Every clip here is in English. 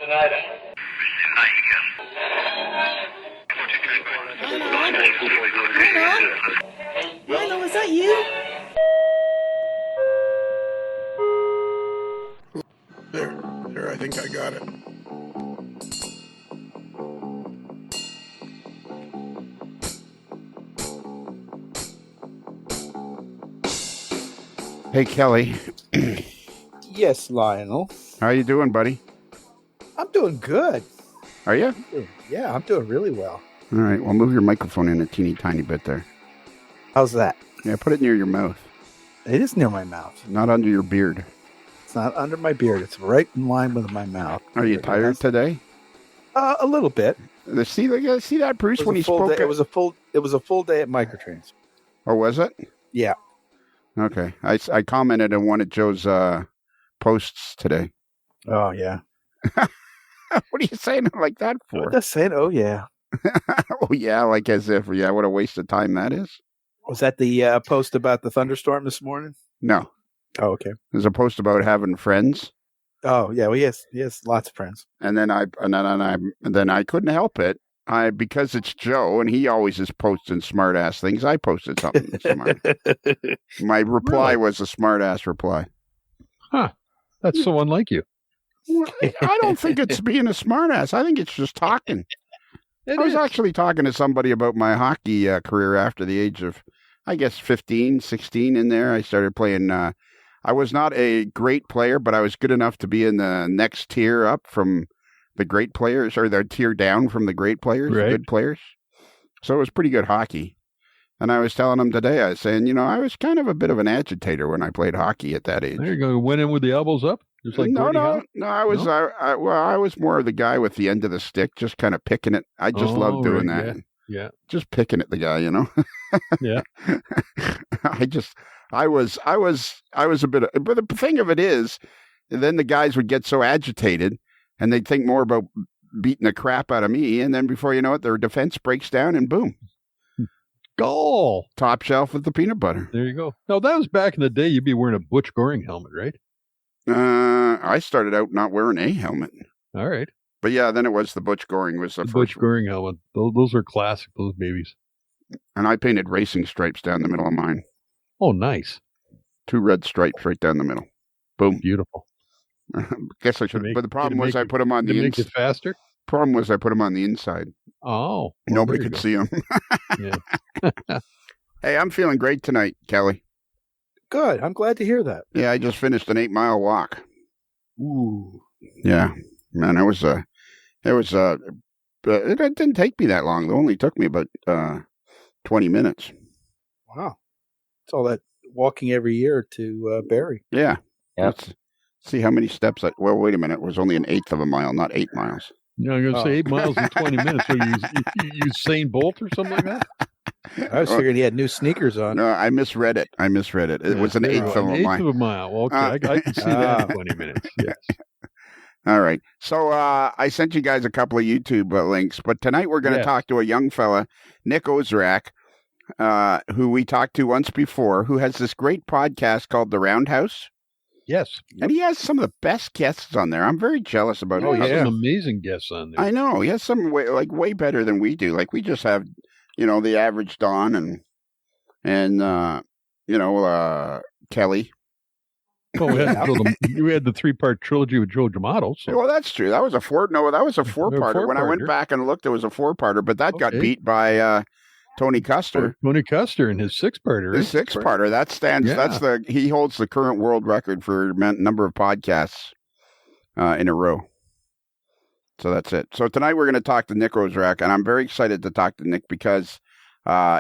Lionel, is that you? There, I think I got it. Hey, Kelly. Yes, Lionel. How you doing, buddy? I'm doing good. Are you? Yeah, I'm doing really well. All right, well, move your microphone in a teeny tiny bit there. How's that? Yeah, put it near your mouth. It is near my mouth. Not under your beard. It's not under my beard. It's right in line with my mouth. Are you tired today? A little bit. See that, Bruce, when he spoke? It was a full day at Microtrains. Or was it? Yeah. Okay. I commented on one of Joe's posts today. Oh, yeah. What are you saying like that for? I'm just saying, oh, yeah. Oh, yeah, like as if, yeah, what a waste of time that is. Was that the post about the thunderstorm this morning? No. Oh, okay. There's a post about having friends. Oh, yeah, well, he has lots of friends. And then I couldn't help it. Because it's Joe and he always is posting smart ass things, I posted something smart. My reply was a smart ass reply. Huh. That's so unlike you. Well, I don't think it's being a smart ass. I think it's just talking. I was actually talking to somebody about my hockey career after the age of, I guess, 15, 16 in there. I started playing. I was not a great player, but I was good enough to be in the next tier up from the great players, or the tier down from the great players, right. Good players. So it was pretty good hockey. And I was telling them today, I was saying, I was kind of a bit of an agitator when I played hockey at that age. There you go. Went in with the elbows up? Just like No. I was I was more of the guy with the end of the stick, just kind of picking it. I just loved doing that. Yeah. Just picking at the guy, Yeah. I was a bit but the thing of it is, then the guys would get so agitated and they'd think more about beating the crap out of me, and then before you know it, their defense breaks down and boom. Goal. Top shelf with the peanut butter. There you go. No, that was back in the day. You'd be wearing a Butch Goring helmet, right? I started out not wearing a helmet. All right. But yeah, then it was the Butch Goring was the first Butch Goring helmet. Those are classic, those babies. And I painted racing stripes down the middle of mine. Oh, nice. 2 red stripes right down the middle. Boom. Beautiful. Guess I should have. But the problem was I put them on the inside. Make it faster? Problem was I put them on the inside. Oh. Well, nobody could see them. Yeah. Hey, I'm feeling great tonight, Kelly. Good. I'm glad to hear that. Yeah, I just finished an 8-mile walk. Ooh. Yeah, man, it didn't take me that long. It only took me about 20 minutes. Wow. It's all that walking every year to Barrie. Yeah. Yep. Let's see how many steps. Well, wait a minute. It was only 1/8 of a mile, not 8 miles. No, I'm going to say 8 miles in 20 minutes. So you Usain Bolt or something like that? I was figuring he had new sneakers on. No, I misread it. It was an 1/8 of a mile. 1/8 of a mile. Okay, I can see that in 20 minutes. Yes. All right. So I sent you guys a couple of YouTube links, but tonight we're going to talk to a young fella, Nick Ozorak, who we talked to once before, who has this great podcast called The Roundhouse. Yes. And he has some of the best guests on there. I'm very jealous about it. Oh, yeah. Some amazing guests on there. I know. He has some way better than we do. Like we just have, the average Don and Kelly. Well, we had the 3-part trilogy with Joe D'Amato. So. Well, that's true. That was a 4-parter. When I went back and looked, it was a 4-parter, but that got beat by Tony Custer. Tony Custer and his 6-parter. His 6-parter. That stands. Yeah. He holds the current world record for number of podcasts in a row. So that's it. So tonight we're going to talk to Nick Ozorak, and I'm very excited to talk to Nick because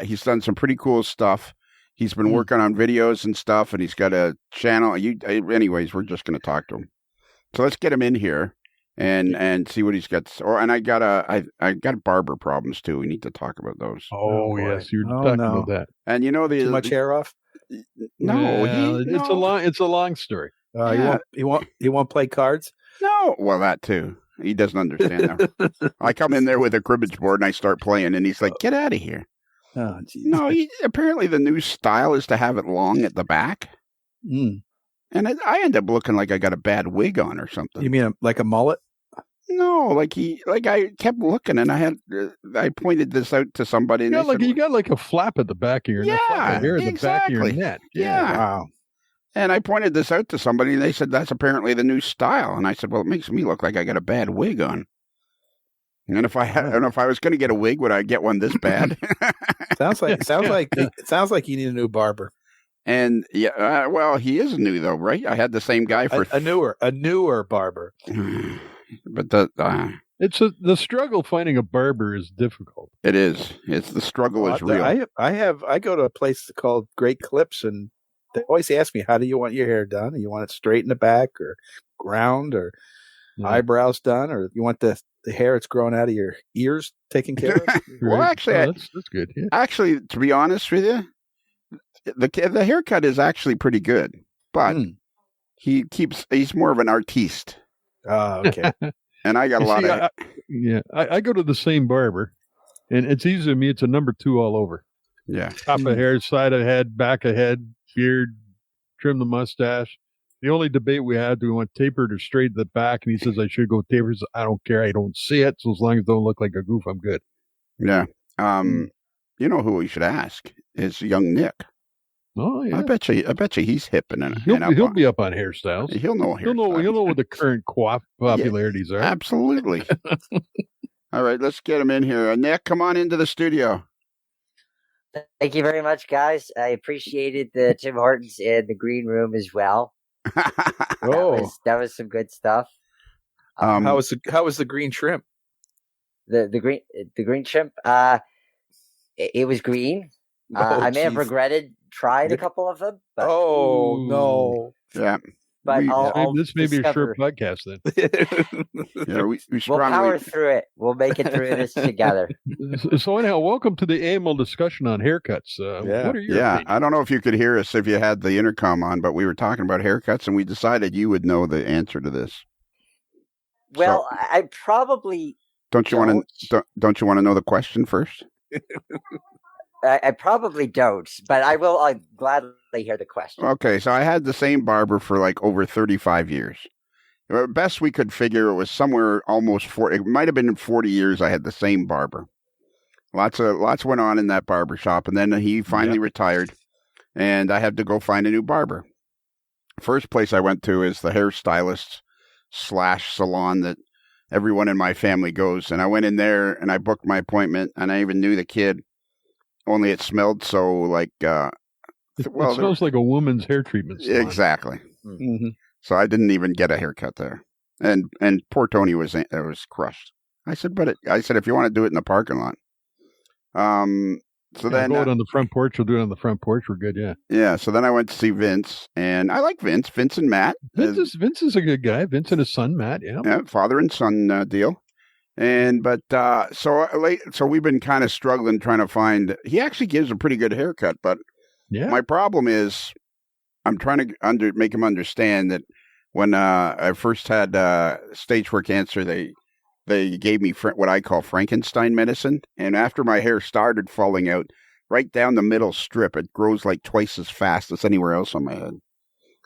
he's done some pretty cool stuff. He's been working on videos and stuff, and he's got a channel. Anyways, we're just going to talk to him. So let's get him in here and see what he's got. And I got barber problems too. We need to talk about those. Oh yes, you're talking about that. And too much hair off? No, it's a long story. You won't play cards? No, well that too. He doesn't understand that. I come in there with a cribbage board and I start playing, and he's like, "Get out of here." Oh, geez. No, apparently the new style is to have it long at the back. Mm. And I end up looking like I got a bad wig on or something. You mean like a mullet? No, I kept looking, and I pointed this out to somebody, and you got like a flap at the back of your neck, flap of hair at the back of your neck. Yeah. Wow. And I pointed this out to somebody, and they said that's apparently the new style. And I said, well, it makes me look like I got a bad wig on. And if I was going to get a wig, would I get one this bad? Sounds like you need a new barber. And yeah, well, he is new though, right? I had the same guy for a newer barber. But the struggle finding a barber is difficult. It is. It's the struggle is real. I go to a place called Great Clips, and they always ask me, how do you want your hair done? Do you want it straight in the back, or ground, or eyebrows done, or you want the hair that's growing out of your ears taken care of? Well, actually, that's good. Yeah. Actually, to be honest with you, the haircut is actually pretty good, but he's more of an artiste. Oh, okay. And I got a lot of... I go to the same barber, and it's easy to me. It's a number 2 all over. Yeah. Top of hair, side of head, back of head, beard, trim the mustache. The only debate we had, do we want tapered or straight at the back? And he says I should go tapered. I don't care. I don't see it. So as long as it don't look like a goof, I'm good. Yeah. You know who we should ask is young Nick. Oh, yeah. I bet you he's hip and he'll be up on hairstyles. He'll know hairstyles. He'll know what the current popularities are. Absolutely. All right, let's get him in here. Nick, come on into the studio. Thank you very much, guys. I appreciated the Tim Hortons in the green room as well. That was some good stuff. How was the green shrimp? The green shrimp. It was green. I may have regretted trying a couple of them. But, no. Yeah. But this may be a short podcast then. Yeah, we'll power through it. We'll make it through this together. So anyhow, welcome to the AML discussion on haircuts. What are your opinions? I don't know if you could hear us if you had the intercom on, but we were talking about haircuts, and we decided you would know the answer to this. Well, I probably don't you want to know the question first? I probably don't, but I'll gladly hear the question. Okay, so I had the same barber for like over 35 years. Best we could figure, it was somewhere almost 40. It might have been 40 years I had the same barber. Lots went on in that barber shop, and then he finally retired, and I had to go find a new barber. First place I went to is the hairstylist / salon that everyone in my family goes, and I went in there and I booked my appointment, and I even knew the kid. Only it smelled so like... it smells like a woman's hair treatment salon. Exactly. Mm-hmm. So I didn't even get a haircut there. And poor Tony was crushed. I said, if you want to do it in the parking lot. So then... Go it on the front porch. We'll do it on the front porch. We're good, yeah. Yeah, so then I went to see Vince, and I like Vince and Matt. Vince is a good guy. Vince and his son, Matt, yeah. Yeah, father and son deal. So we've been kind of struggling trying to find. He actually gives a pretty good haircut, but my problem is I'm trying to make him understand that when I first had stage 4 cancer, they gave me what I call Frankenstein medicine, and after my hair started falling out right down the middle strip, it grows like twice as fast as anywhere else on my head.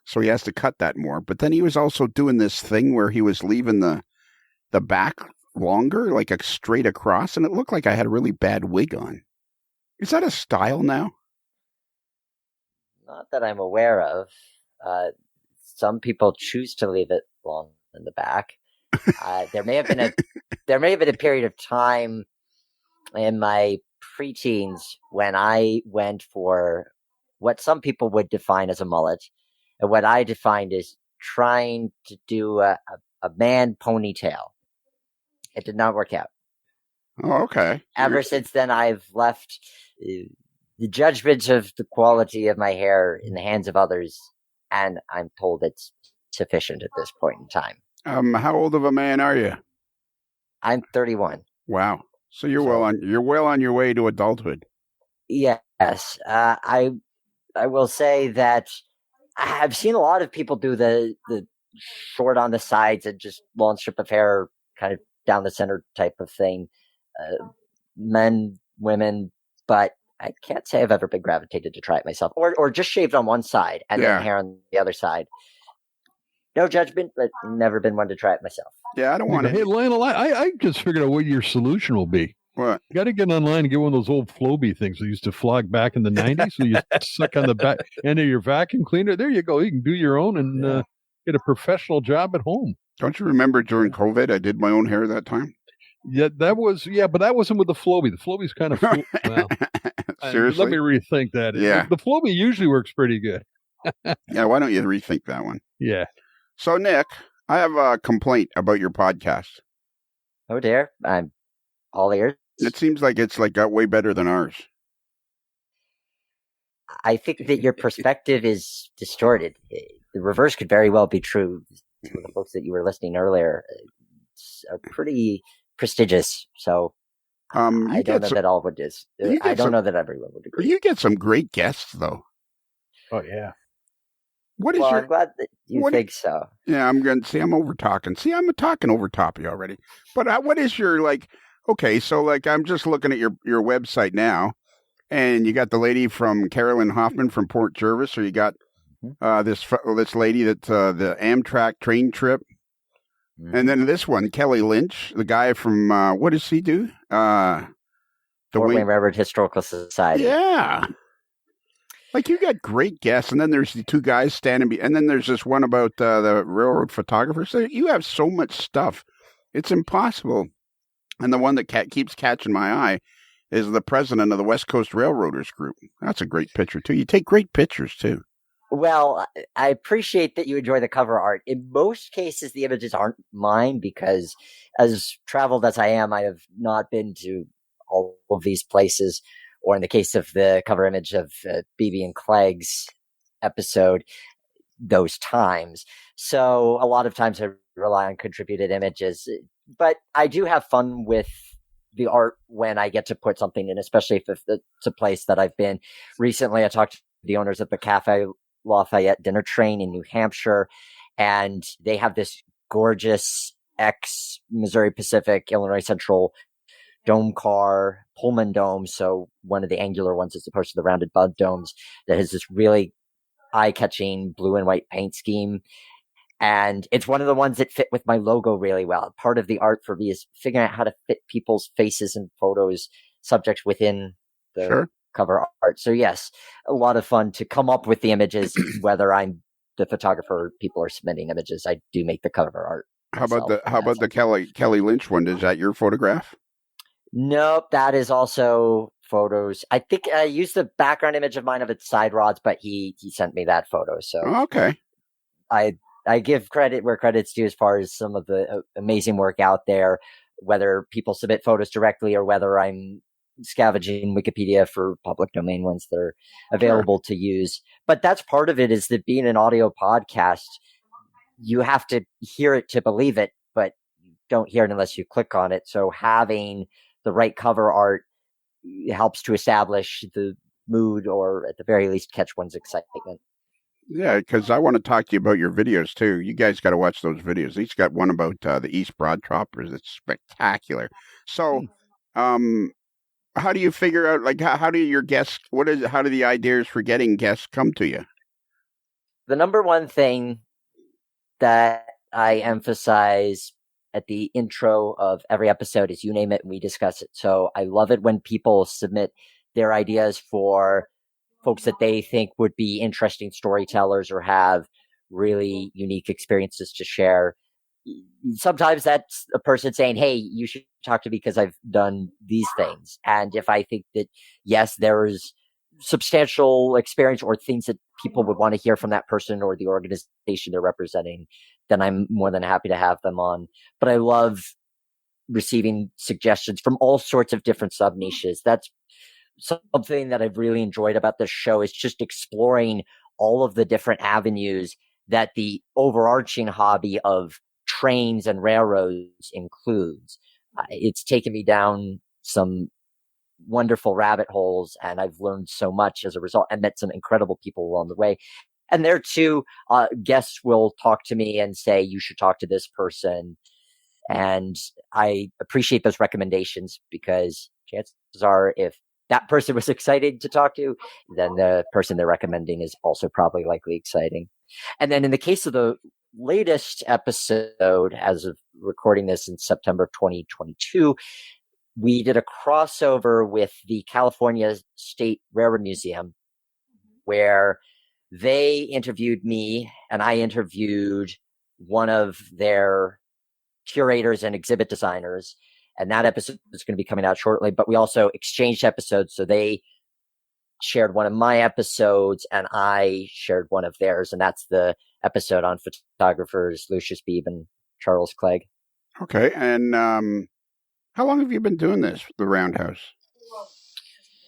So he has to cut that more. But then he was also doing this thing where he was leaving the back longer, like a straight across, and it looked like I had a really bad wig on. Is that a style now? Not that I'm aware of. Some people choose to leave it long in the back. There may have been a period of time in my preteens when I went for what some people would define as a mullet, and what I defined as trying to do a man ponytail. It did not work out. Oh, okay. Ever since then, I've left the judgment of the quality of my hair in the hands of others, and I'm told it's sufficient at this point in time. How old of a man are you? I'm 31. Wow. So you're well on your way to adulthood. Yes. I will say that I've seen a lot of people do the short on the sides and just long strip of hair kind of down the center type of thing. Men, women, but I can't say I've ever been gravitated to try it myself, or just shaved on one side and then hair on the other side. No judgment, but never been one to try it myself. Yeah, I don't want to. Hey, Lionel, I just figured out what your solution will be. What? You got to get online and get one of those old Floby things that used to flog back in the 90s. So you suck on the back end of your vacuum cleaner. There you go. You can do your own and get a professional job at home. Don't you remember during COVID, I did my own hair that time? Yeah, but that wasn't with the Floby. The Floby's kind of well. Seriously? Let me rethink that. Yeah. The Floby usually works pretty good. Yeah, why don't you rethink that one? Yeah. So, Nick, I have a complaint about your podcast. Oh dear, I'm all ears. It seems like it's got way better than ours. I think that your perspective is distorted. The reverse could very well be true. Some of the folks that you were listening earlier are pretty prestigious. So I don't know that all would is. I don't know that everyone would agree. You get some great guests, though. Oh yeah. What is I'm glad that you think so. Yeah, I'm over talking. See, I'm talking over top of you already. But what is your okay, so I'm just looking at your website now, and you got the lady from Carolyn Hoffman from Port Jervis, or you got this lady that the Amtrak train trip, and then this one, Kelly Lynch, the guy from what does he do? The Fort Wayne Railroad Historical Society. Yeah. You got great guests, and then there's the two guys standing, and then there's this one about the railroad photographer. So you have so much stuff. It's impossible. And the one that keeps catching my eye is the president of the West Coast Railroaders Group. That's a great picture, too. You take great pictures, too. Well, I appreciate that you enjoy the cover art. In most cases, the images aren't mine because as traveled as I am, I have not been to all of these places. Or in the case of the cover image of BB and Clegg's episode, those times. So a lot of times I rely on contributed images. But I do have fun with the art when I get to put something in, especially if it's a place that I've been. Recently, I talked to the owners of the Cafe Lafayette dinner train in New Hampshire, and they have this gorgeous ex-Missouri Pacific, Illinois Central dome car, Pullman dome, so one of the angular ones as opposed to the rounded bud domes, that has this really eye-catching blue and white paint scheme. And it's one of the ones that fit with my logo really well. Part of the art for me is figuring out how to fit people's faces and photos, subjects within the cover art. So yes, a lot of fun to come up with the images, whether I'm the photographer or people are submitting images. I do make the cover art. How about the Kelly Lynch one? Is that your photograph? Nope, that is also photos. I think I used the background image of mine of its side rods, but he sent me that photo. So okay, I give credit where credit's due as far as some of the amazing work out there, whether people submit photos directly or whether I'm scavenging Wikipedia for public domain ones that are available to use. But that's part of it, is that being an audio podcast, you have to hear it to believe it, but you don't hear it unless you click on it. So having the right cover art helps to establish the mood, or at the very least catch one's excitement. Yeah, because I want to talk to you about your videos too. You guys got to watch those videos. He's got one about the East Broad Troopers. It's spectacular. So, how do you figure out, how do your guests, how do the ideas for getting guests come to you? The number one thing that I emphasize at the intro of every episode is you name it and we discuss it. So I love it when people submit their ideas for folks that they think would be interesting storytellers or have really unique experiences to share. Sometimes that's a person saying, hey, you should talk to me because I've done these things. And if I think that, yes, there is substantial experience or things that people would want to hear from that person or the organization they're representing, then I'm more than happy to have them on. But I love receiving suggestions from all sorts of different sub niches. That's something that I've really enjoyed about this show, is just exploring all of the different avenues that the overarching hobby of trains and railroads includes. It's taken me down some wonderful rabbit holes, and I've learned so much as a result and met some incredible people along the way. And there too, guests will talk to me and say, you should talk to this person. And I appreciate those recommendations, because chances are if that person was excited to talk to, then the person they're recommending is also probably likely exciting. And then in the case of the latest episode, as of recording this in September 2022, we did a crossover with the California State Railroad Museum, where they interviewed me and I interviewed one of their curators and exhibit designers. And that episode is going to be coming out shortly, but we also exchanged episodes. So they shared one of my episodes and I shared one of theirs. And that's the episode on photographers Lucius Beebe and Charles Clegg. Okay. And how long have you been doing this, the Roundhouse?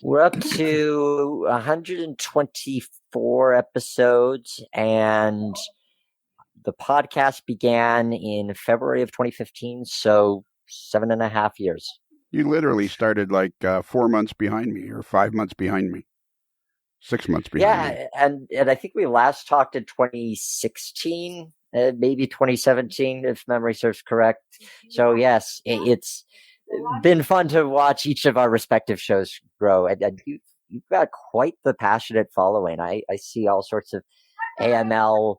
We're up to 124 episodes, and the podcast began in February of 2015, so 7.5 years. You literally started like 4 months behind me, or 5 months behind me, 6 months behind me. And I think we last talked in 2016, maybe 2017, if memory serves correct. So yes, it's been fun to watch each of our respective shows grow. And you've got quite the passionate following. I see all sorts of AML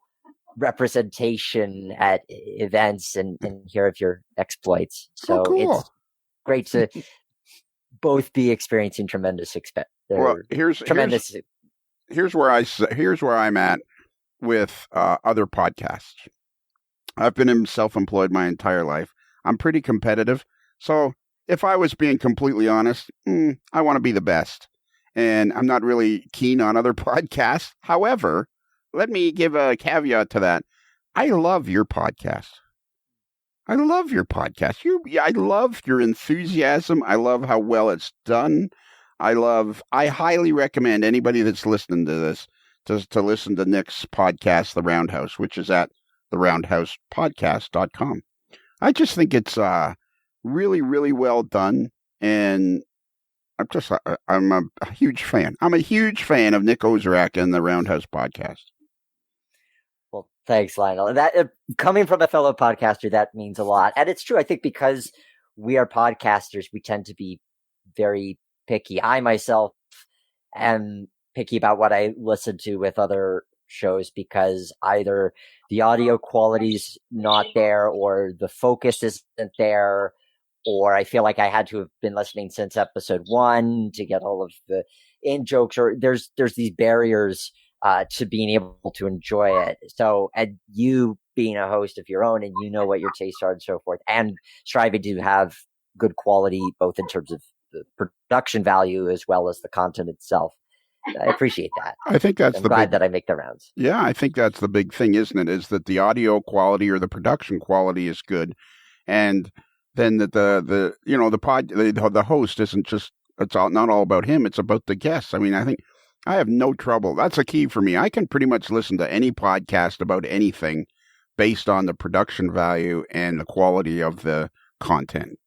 representation at events and hear of your exploits. So cool. It's great to both be experiencing tremendous Well, here's where I'm at with other podcasts. I've been self-employed my entire life. I'm pretty competitive. So if I was being completely honest, I want to be the best. And I'm not really keen on other podcasts. However, let me give a caveat to that. I love your podcast. I love your podcast. I love your enthusiasm. I love how well it's done. I highly recommend anybody that's listening to this to listen to Nick's podcast, The Roundhouse, which is at theroundhousepodcast.com. I just think it's really, really well done. And I'm a huge fan. I'm a huge fan of Nick Ozorak and the Roundhouse podcast. Well, thanks, Lionel. That coming from a fellow podcaster, that means a lot. And it's true. I think because we are podcasters, we tend to be very picky. I myself am picky about what I listen to with other shows because either the audio quality's not there or the focus isn't there, or I feel like I had to have been listening since episode 1 to get all of the in jokes, or there's these barriers to being able to enjoy it. So, and you being a host of your own and you know what your tastes are and so forth, and striving to have good quality, both in terms of the production value as well as the content itself. I appreciate that. I think I'm glad that I make the rounds. Yeah, I think that's the big thing, isn't it? Is that the audio quality or the production quality is good, and then that the host isn't just not all about him. It's about the guests. I mean, I think I have no trouble. That's a key for me. I can pretty much listen to any podcast about anything based on the production value and the quality of the content.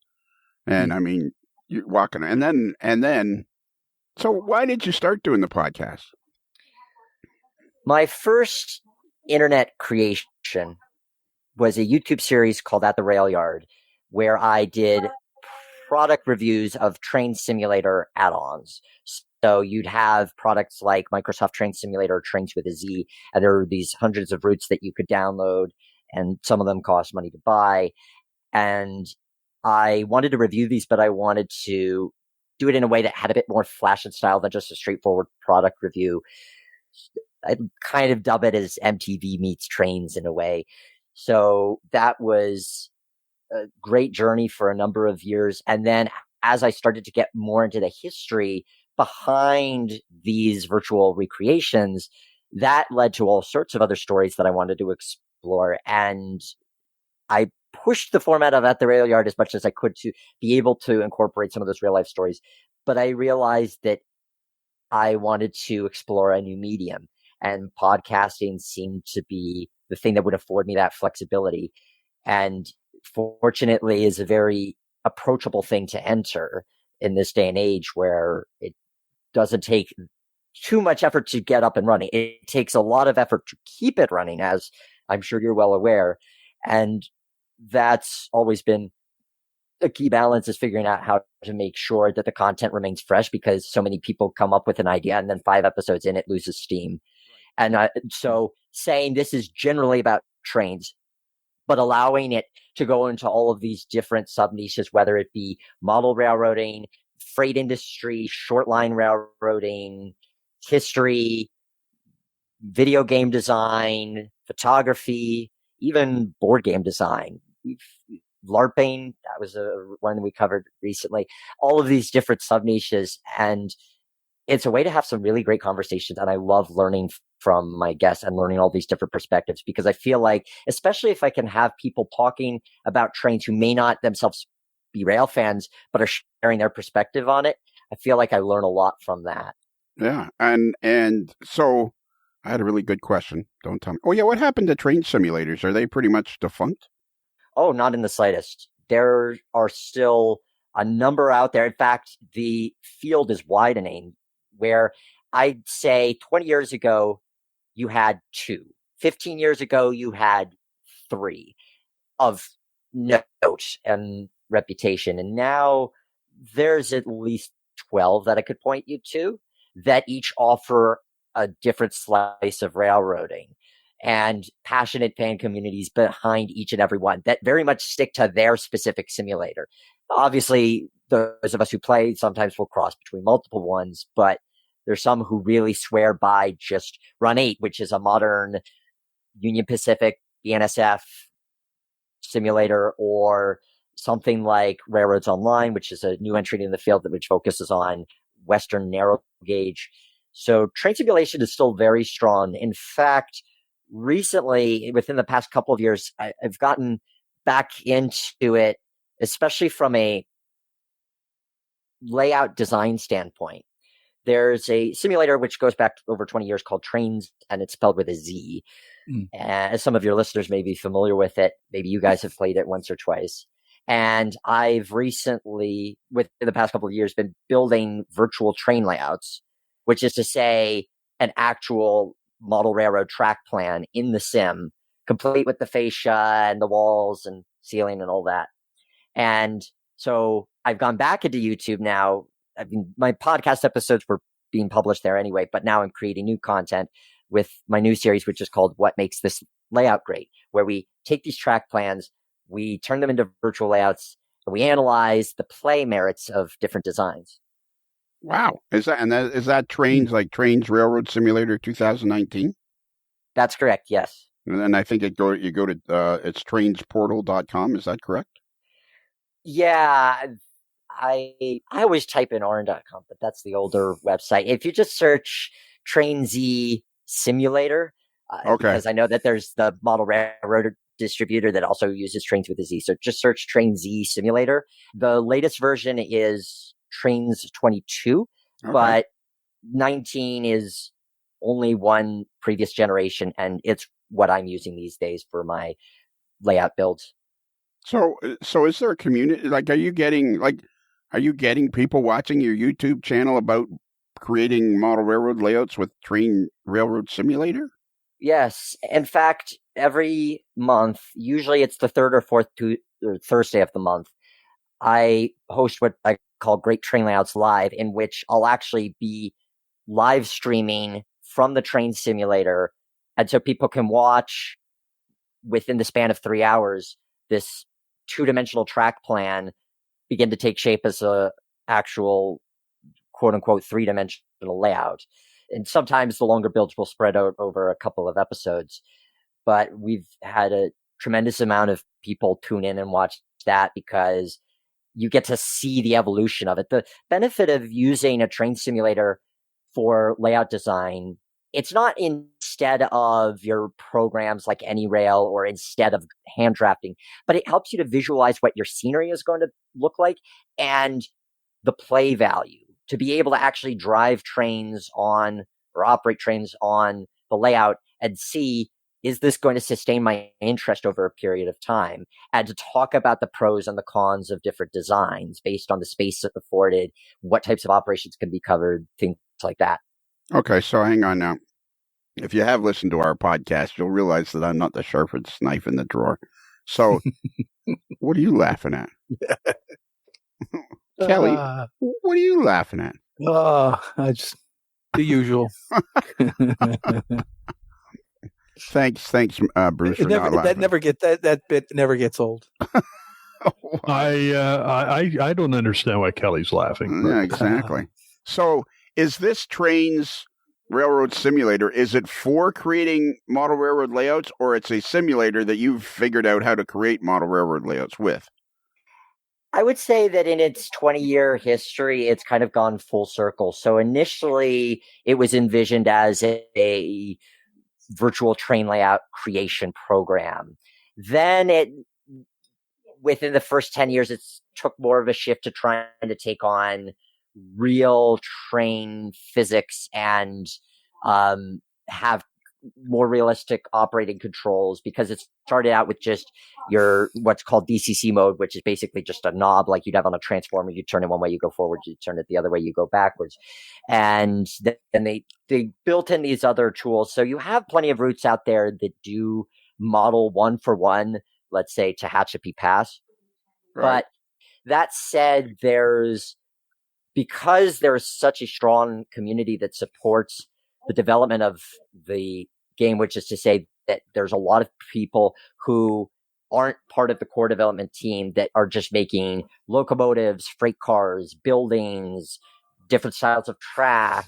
And I mean, you're walking, and then. So why did you start doing the podcast? My first internet creation was a YouTube series called At the Rail Yard, where I did product reviews of train simulator add-ons. So you'd have products like Microsoft Train Simulator, Trains with a Z, and there were these hundreds of routes that you could download, and some of them cost money to buy. And I wanted to review these, but I wanted to do it in a way that had a bit more flash and style than just a straightforward product review. I kind of dub it as MTV meets trains in a way. So that was a great journey for a number of years. And then as I started to get more into the history behind these virtual recreations, that led to all sorts of other stories that I wanted to explore. And I pushed the format of At the Rail Yard as much as I could to be able to incorporate some of those real life stories. But I realized that I wanted to explore a new medium, and podcasting seemed to be the thing that would afford me that flexibility. And fortunately is a very approachable thing to enter in this day and age where it doesn't take too much effort to get up and running. It takes a lot of effort to keep it running, as I'm sure you're well aware. And that's always been a key balance, is figuring out how to make sure that the content remains fresh, because so many people come up with an idea and then 5 episodes in, it loses steam. And so saying this is generally about trains, but allowing it to go into all of these different sub niches, whether it be model railroading, freight industry, short line railroading, history, video game design, photography, even board game design. LARPing, that was one we covered recently. All of these different sub niches, and it's a way to have some really great conversations. And I love learning from my guests and learning all these different perspectives, because I feel like, especially if I can have people talking about trains who may not themselves be rail fans, but are sharing their perspective on it, I feel like I learn a lot from that. Yeah. And so I had a really good question. Don't tell me. Oh, yeah. What happened to train simulators? Are they pretty much defunct? Oh, not in the slightest. There are still a number out there. In fact, the field is widening, where I'd say 20 years ago, you had 2. 15 years ago, you had 3 of note and reputation. And now there's at least 12 that I could point you to that each offer a different slice of railroading, and passionate fan communities behind each and every one that very much stick to their specific simulator. Obviously, those of us who play sometimes will cross between multiple ones, but there's some who really swear by just Run 8, which is a modern Union Pacific, BNSF simulator, or something like Railroads Online, which is a new entry in the field which focuses on Western narrow gauge. So train simulation is still very strong. In fact, recently, within the past couple of years, I've gotten back into it, especially from a layout design standpoint. There's a simulator which goes back over 20 years called Trains, and it's spelled with a Z. As some of your listeners may be familiar with it, maybe you guys have played it once or twice. And I've recently, within the past couple of years, been building virtual train layouts, which is to say an actual model railroad track plan in the sim, complete with the fascia and the walls and ceiling and all that. And so I've gone back into YouTube now. I mean, my podcast episodes were being published there anyway, but now I'm creating new content with my new series, which is called What Makes This Layout Great, where we take these track plans, we turn them into virtual layouts, and we analyze the play merits of different designs. Wow. Is that Trains, like Trains Railroad Simulator 2019? That's correct, yes. And then I think you go to it's trainsportal.com, is that correct? Yeah, I always type in orin.com, but that's the older website. If you just search Train Z Simulator, because I know that there's the model railroad distributor that also uses trains with a Z. So just search Train Z Simulator. The latest version is Trains 22, but 19 is only one previous generation, and it's what I'm using these days for my layout builds. So is there a community? Like, are you getting people watching your YouTube channel about creating model railroad layouts with Train Railroad Simulator? Yes. In fact, every month, usually it's the third or fourth Thursday of the month, I host what I call Great Train Layouts Live, in which I'll actually be live streaming from the train simulator. And so people can watch within the span of 3 hours this 2-dimensional track plan begin to take shape as a actual quote unquote 3-dimensional layout. And sometimes the longer builds will spread out over a couple of episodes, but we've had a tremendous amount of people tune in and watch that because you get to see the evolution of it. The benefit of using a train simulator for layout design, it's not instead of your programs like AnyRail or instead of hand drafting, but it helps you to visualize what your scenery is going to look like and the play value to be able to actually drive trains on or operate trains on the layout and see, is this going to sustain my interest over a period of time? And to talk about the pros and the cons of different designs based on the space afforded, what types of operations can be covered, things like that. Okay, so hang on now. If you have listened to our podcast, you'll realize that I'm not the sharpest knife in the drawer. So, what are you laughing at? Kelly, what are you laughing at? I just the usual. Thanks, Bruce, for not laughing. That bit never gets old. I don't understand why Kelly's laughing. Yeah, exactly. So, is this Train's railroad simulator? Is it for creating model railroad layouts, or it's a simulator that you've figured out how to create model railroad layouts with? I would say that in its 20-year history, it's kind of gone full circle. So initially, it was envisioned as a virtual train layout creation program. Then within the first 10 years, it took more of a shift to trying to take on real train physics and have more realistic operating controls, because it started out with just your what's called DCC mode, which is basically just a knob like you'd have on a transformer. You turn it one way, you go forward; you turn it the other way, you go backwards. And then they built in these other tools, so you have plenty of routes out there that do model 1-for-1, let's say Tehachapi Pass. Right. But that said, because there's such a strong community that supports the development of the game, which is to say that there's a lot of people who aren't part of the core development team that are just making locomotives, freight cars, buildings, different styles of track.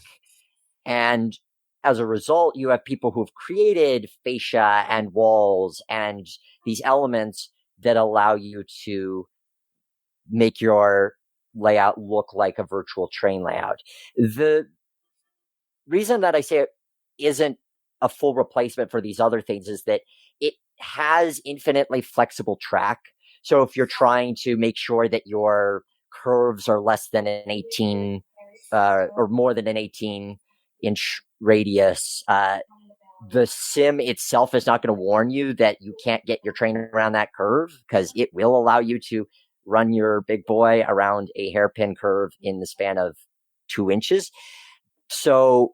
And as a result, you have people who've created fascia and walls and these elements that allow you to make your layout look like a virtual train layout. The reason that I say it isn't a full replacement for these other things is that it has infinitely flexible track. So if you're trying to make sure that your curves are less than an 18 or more than an 18-inch radius, the sim itself is not going to warn you that you can't get your train around that curve, because it will allow you to run your big boy around a hairpin curve in the span of 2 inches. So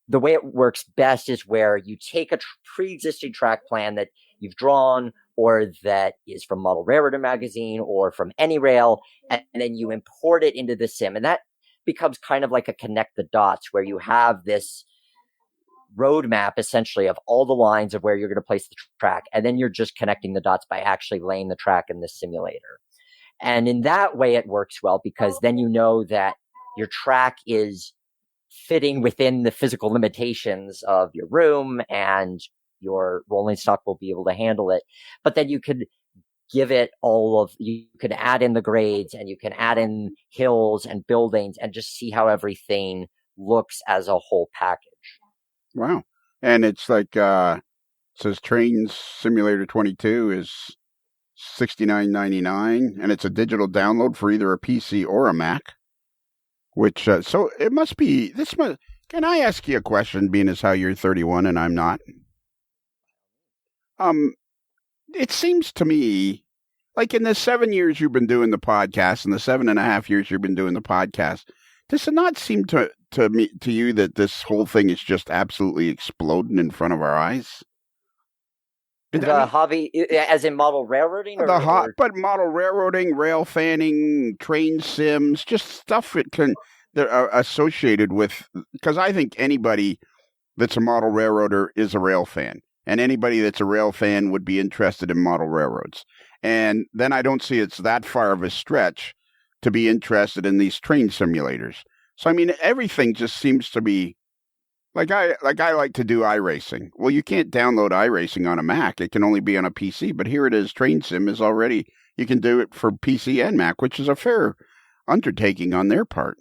the way it works best is where you take a pre-existing track plan that you've drawn, or that is from Model Railroader magazine or from any rail, and then you import it into the sim. And that becomes kind of like a connect the dots, where you have this roadmap essentially of all the lines of where you're going to place the track. And then you're just connecting the dots by actually laying the track in the simulator. And in that way, it works well, because then you know that your track is fitting within the physical limitations of your room, and your rolling stock will be able to handle it. But then you could give it you could add in the grades, and you can add in hills and buildings, and just see how everything looks as a whole package. Wow. And it's like, says Train Simulator 22 is $69.99, and it's a digital download for either a PC or a Mac. Which, so it must be, can I ask you a question, being as how you're 31 and I'm not? It seems to me, like in the 7 years you've been doing the podcast and the 7.5 years you've been doing the podcast, does it not seem to you that this whole thing is just absolutely exploding in front of our eyes? The hobby, as in model railroading? But model railroading, rail fanning, train sims, just stuff that are associated with, because I think anybody that's a model railroader is a rail fan, and anybody that's a rail fan would be interested in model railroads. And then I don't see it's that far of a stretch to be interested in these train simulators. So, I mean, everything just seems to be, Like I like to do iRacing. Well, you can't download iRacing on a Mac. It can only be on a PC. But here it is. Train Sim is already, you can do it for PC and Mac, which is a fair undertaking on their part.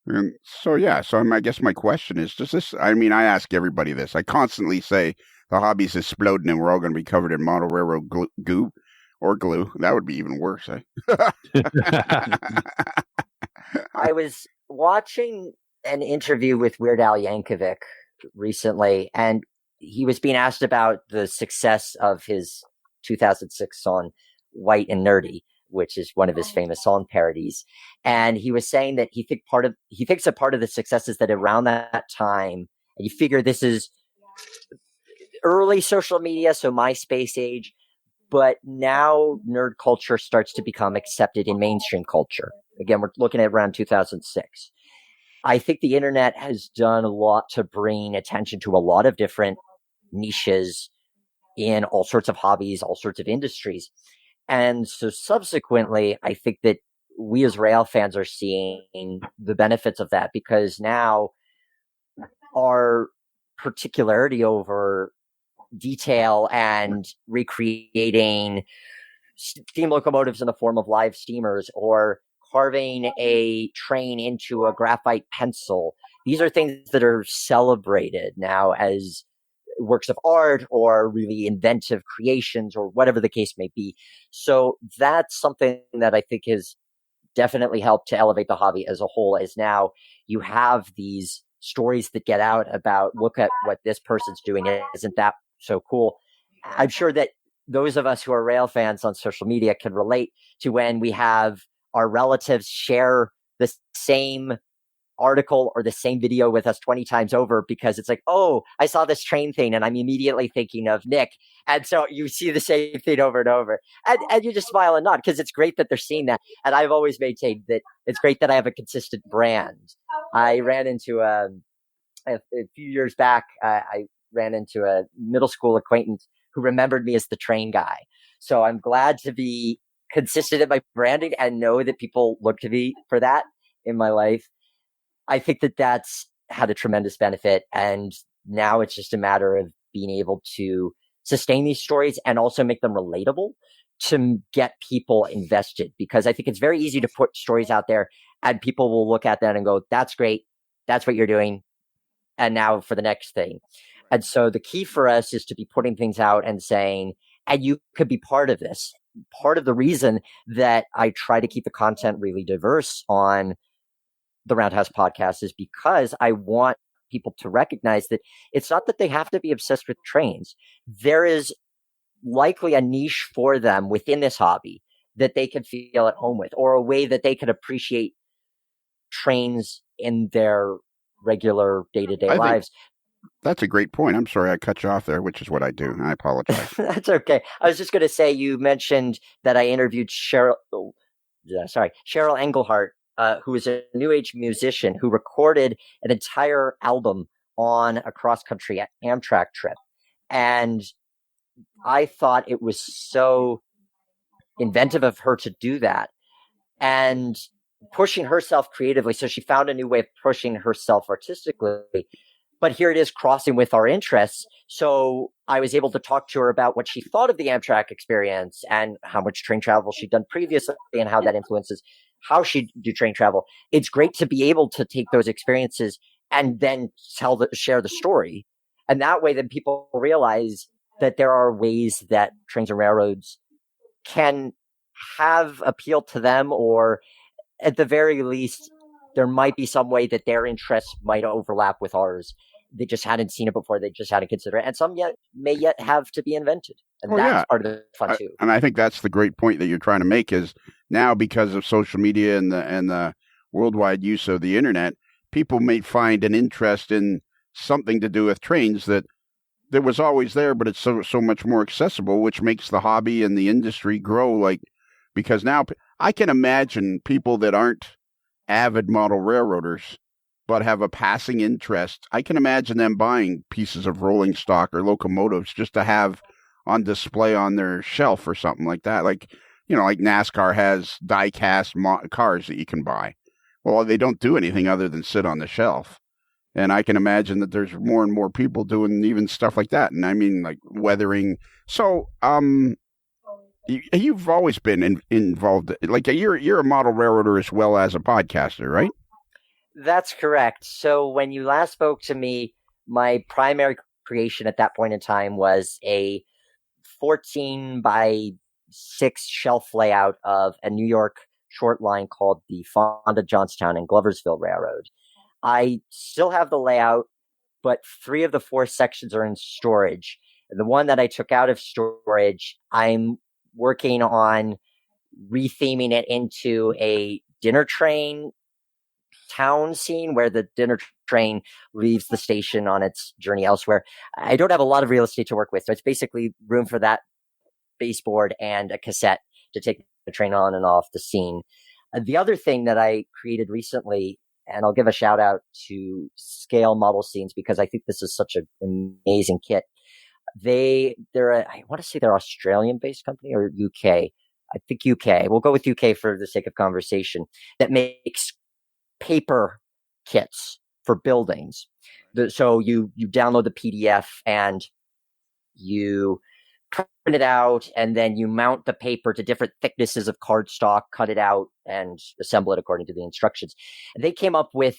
And so, yeah. So I guess my question is, I ask everybody this. I constantly say the hobby's exploding and we're all going to be covered in model railroad goo or glue. That would be even worse. I was watching an interview with Weird Al Yankovic recently, and he was being asked about the success of his 2006 song White and Nerdy, which is one of his famous song parodies. And he was saying that he thinks a part of the success is that around that time, and you figure this is early social media, so MySpace age, but now nerd culture starts to become accepted in mainstream culture. Again, we're looking at around 2006. I think the internet has done a lot to bring attention to a lot of different niches in all sorts of hobbies, all sorts of industries. And so subsequently, I think that we as rail fans are seeing the benefits of that, because now our particularity over detail and recreating steam locomotives in the form of live steamers, or carving a train into a graphite pencil, these are things that are celebrated now as works of art or really inventive creations, or whatever the case may be. So that's something that I think has definitely helped to elevate the hobby as a whole, is now you have these stories that get out about, look at what this person's doing. Isn't that so cool? I'm sure that those of us who are rail fans on social media can relate to when we have our relatives share the same article or the same video with us 20 times over, because it's like, oh, I saw this train thing and I'm immediately thinking of Nick. And so you see the same thing over and over, and you just smile and nod, because it's great that they're seeing that. And I've always maintained that it's great that I have a consistent brand. I ran into a few years back, I ran into a middle school acquaintance who remembered me as the train guy. So I'm glad to be consistent in my branding and know that people look to me for that in my life. I think that that's had a tremendous benefit. And now it's just a matter of being able to sustain these stories and also make them relatable to get people invested, because I think it's very easy to put stories out there and people will look at that and go, that's great. That's what you're doing. And now for the next thing. And so the key for us is to be putting things out and saying, and you could be part of this. Part of the reason that I try to keep the content really diverse on the Roundhouse podcast is because I want people to recognize that it's not that they have to be obsessed with trains. There is likely a niche for them within this hobby that they can feel at home with, or a way that they can appreciate trains in their regular day-to-day lives. That's a great point. I'm sorry I cut you off there, which is what I do. I apologize. That's okay. I was just going to say, you mentioned that I interviewed Cheryl Engelhardt, who is a new age musician who recorded an entire album on a cross-country Amtrak trip. And I thought it was so inventive of her to do that and pushing herself creatively. So she found a new way of pushing herself artistically. But here it is crossing with our interests. So I was able to talk to her about what she thought of the Amtrak experience and how much train travel she'd done previously and how that influences how she'd do train travel. It's great to be able to take those experiences and then share the story. And that way, then people realize that there are ways that trains and railroads can have appeal to them, or at the very least, there might be some way that their interests might overlap with ours. They just hadn't seen it before. They just hadn't considered it. And some may yet have to be invented. And that's part of the fun too. And I think that's the great point that you're trying to make, is now because of social media and the worldwide use of the internet, people may find an interest in something to do with trains that was always there, but it's so much more accessible, which makes the hobby and the industry grow. Because now I can imagine people that aren't avid model railroaders but have a passing interest. I can imagine them buying pieces of rolling stock or locomotives just to have on display on their shelf or something like that. Like NASCAR has die-cast cars that you can buy. Well, they don't do anything other than sit on the shelf. And I can imagine that there's more and more people doing even stuff like that. And I mean, like weathering. So, you've always been involved. Like you're a model railroader as well as a podcaster, right? That's correct. So when you last spoke to me, my primary creation at that point in time was a 14 by 6 shelf layout of a New York short line called the Fonda, Johnstown, and Gloversville Railroad. I still have the layout, but 3 of the 4 sections are in storage. The one that I took out of storage, I'm working on retheming it into a dinner train town scene where the dinner train leaves the station on its journey elsewhere. I don't have a lot of real estate to work with, so it's basically room for that baseboard and a cassette to take the train on and off the scene. The other thing that I created recently and I'll give a shout out to Scale Model Scenes because I think this is such an amazing kit. I want to say they're Australian-based company or UK. I think UK. We'll go with UK for the sake of conversation. That makes paper kits for buildings. So you download the PDF and you print it out, and then you mount the paper to different thicknesses of cardstock, cut it out, and assemble it according to the instructions. They came up with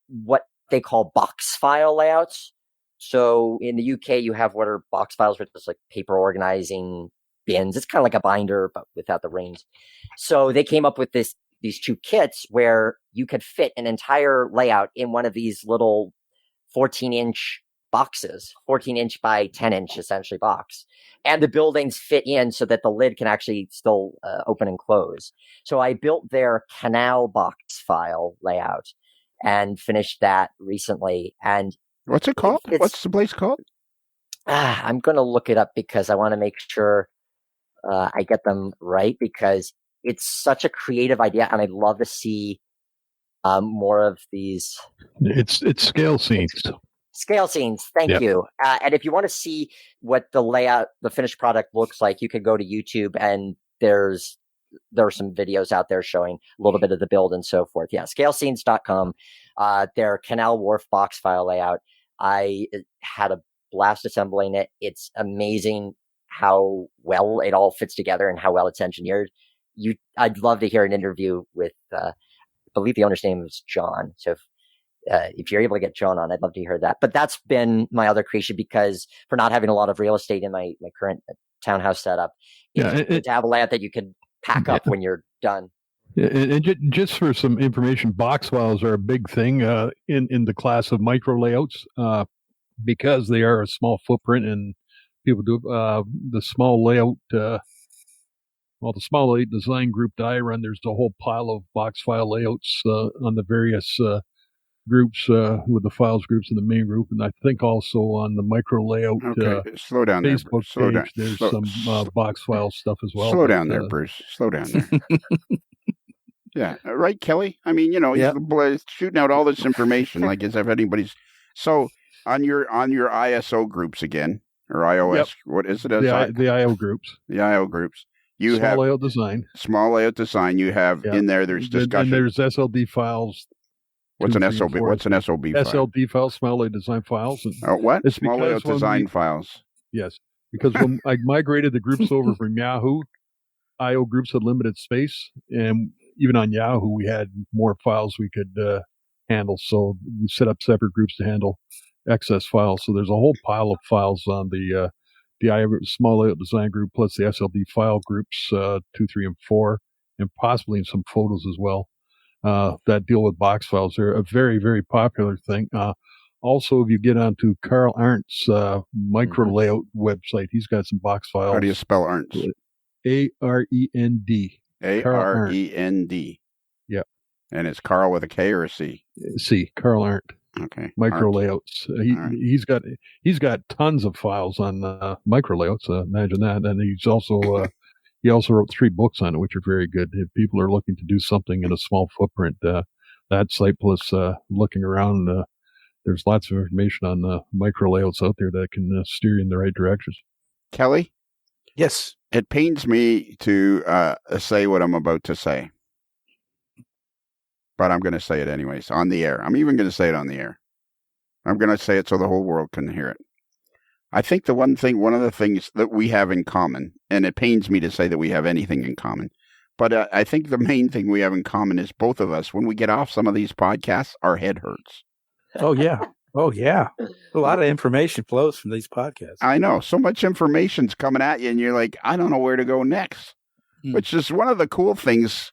what they call box file layouts. So in the UK, you have what are box files, which is like paper organizing bins. It's kind of like a binder, but without the rings. So they came up with these two kits where you could fit an entire layout in one of these little 14-inch boxes, 14-inch by 10-inch essentially box. And the buildings fit in so that the lid can actually still open and close. So I built their canal box file layout and finished that recently. And what's it called? What's the place called? I'm going to look it up because I want to make sure I get them right, because it's such a creative idea, and I'd love to see more of these. It's Scale Scenes. Scale Scenes, thank you. And if you want to see what the layout, the finished product looks like, you could go to YouTube, and there are some videos out there showing a little bit of the build and so forth. Yeah, scalescenes.com. Their Canal Wharf box file layout. I had a blast assembling it. It's amazing how well it all fits together and how well it's engineered. I'd love to hear an interview with, I believe the owner's name is John. So if you're able to get John on, I'd love to hear that. But that's been my other creation, because for not having a lot of real estate in my current townhouse setup, it's good to have a layout that you can pack up when you're done. And just for some information, box files are a big thing in the class of micro layouts because they are a small footprint, and people do the small layout. The small layout design group that I run, there's a whole pile of box file layouts on the various groups with the files groups in the main group, and I think also on the micro layout slow down Facebook there, page. There's some box file stuff as well. Slow down there, Bruce. Slow down there. Yeah, right, Kelly. I mean, he's shooting out all this information like as if anybody's. So on your ISO groups again, or iOS, what is it? The IO groups. The IO groups. You small have layout design. Small layout design. You have in there. There's discussion. And there's SLD files. What's an SLB? What's an SLB file? SLD files, small layout design files. What? Small layout design files. Yes, because when I migrated the groups over from Yahoo, IO groups had limited space, and even on Yahoo, we had more files we could handle. So we set up separate groups to handle excess files. So there's a whole pile of files on the IO small layout design group, plus the SLD file groups 2, 3, and 4, and possibly some photos as well. That deal with box files. They're a very, very popular thing. Also, if you get onto Carl Arndt's micro layout website, he's got some box files. How do you spell Arndt's? AREND. AREND. Yeah. And it's Carl with a K or a C? C. Carl Arndt. Okay. Micro layouts. He's got tons of files on micro layouts. Imagine that. And he's also he also wrote 3 books on it, which are very good. If people are looking to do something in a small footprint, that site plus looking around, there's lots of information on micro layouts out there that can steer you in the right directions. Kelly? Yes. It pains me to say what I'm about to say, but I'm going to say it anyways on the air. I'm even going to say it on the air. I'm going to say it so the whole world can hear it. I think one of the things that we have in common, and it pains me to say that we have anything in common, but I think the main thing we have in common is both of us, when we get off some of these podcasts, our head hurts. Oh, yeah. Oh, yeah. A lot of information flows from these podcasts. I know. So much information's coming at you, and you're like, I don't know where to go next. Which is one of the cool things,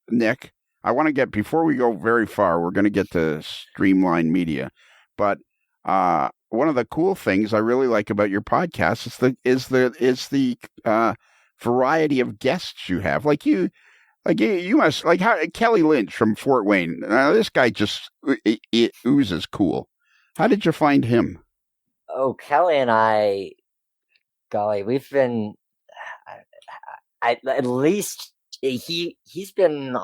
Nick. I want to get, before we go very far, we're going to get to Streamline Media. But one of the cool things I really like about your podcast is the variety of guests you have. Like you must, like how Kelly Lynch from Fort Wayne. This guy just it oozes cool. How did you find him? Oh, Kelly and I, golly, we've been at least he's been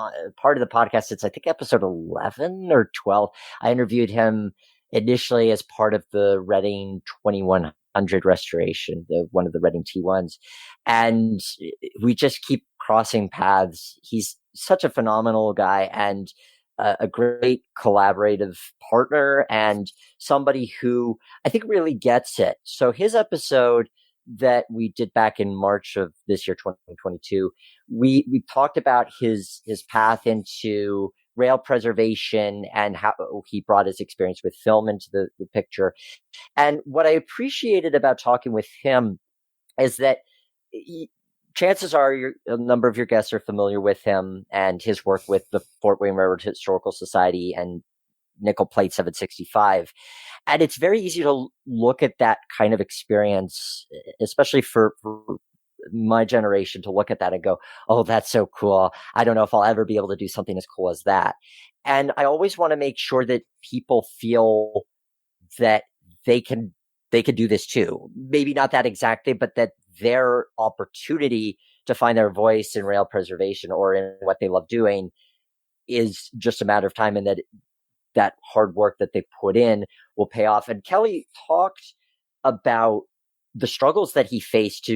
part of the podcast since I think episode 11 or 12. I interviewed him initially as part of the Reading 2100 restoration, one of the Reading T1s, and we just keep crossing paths. He's such a phenomenal guy and a great collaborative partner and somebody who I think really gets it. So his episode that we did back in March of this year, 2022, we talked about his path into rail preservation and how he brought his experience with film into the picture. And what I appreciated about talking with him is that chances are a number of your guests are familiar with him and his work with the Fort Wayne Railroad Historical Society and Nickel Plate 765. And it's very easy to look at that kind of experience, especially for my generation, to look at that and go, oh, that's so cool. I don't know if I'll ever be able to do something as cool as that. And I always want to make sure that people feel that they can do this too. Maybe not that exactly, but that their opportunity to find their voice in rail preservation or in what they love doing is just a matter of time, and that hard work that they put in will pay off. And Kelly talked about the struggles that he faced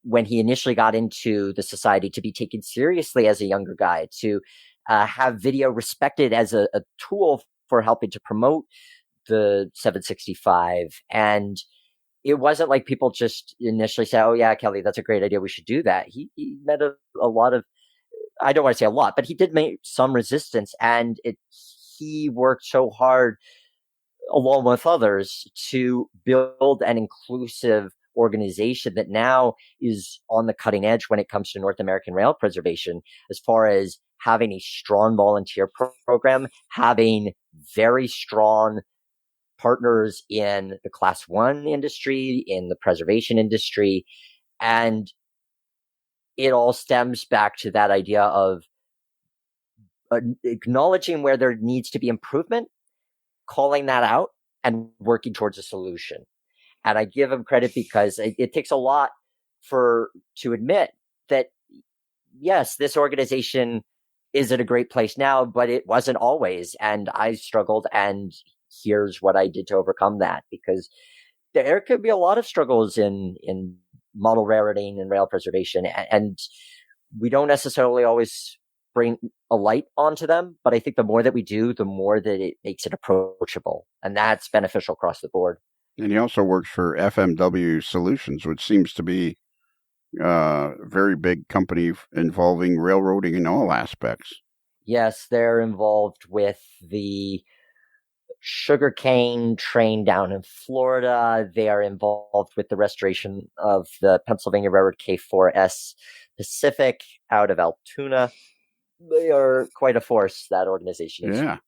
when he initially got into the society, to be taken seriously as a younger guy, to have video respected as a tool for helping to promote the 765. And it wasn't like people just initially say, oh yeah, Kelly, that's a great idea, we should do that. He met a lot of, I don't want to say a lot, but he did make some resistance, and he worked so hard along with others to build an inclusive organization that now is on the cutting edge when it comes to North American rail preservation, as far as having a strong volunteer program, having very strong partners in the Class 1 industry, in the preservation industry. And it all stems back to that idea of acknowledging where there needs to be improvement, calling that out, and working towards a solution. And I give him credit because it takes a lot to admit that, yes, this organization is at a great place now, but it wasn't always. And I struggled, and here's what I did to overcome that, because there could be a lot of struggles in model railroading and rail preservation, and we don't necessarily always bring a light onto them. But I think the more that we do, the more that it makes it approachable, and that's beneficial across the board. And he also works for FMW Solutions, which seems to be a very big company involving railroading in all aspects. Yes, they're involved with the sugarcane train down in Florida. They are involved with the restoration of the Pennsylvania Railroad K4S Pacific out of Altoona. They are quite a force, that organization. Yeah.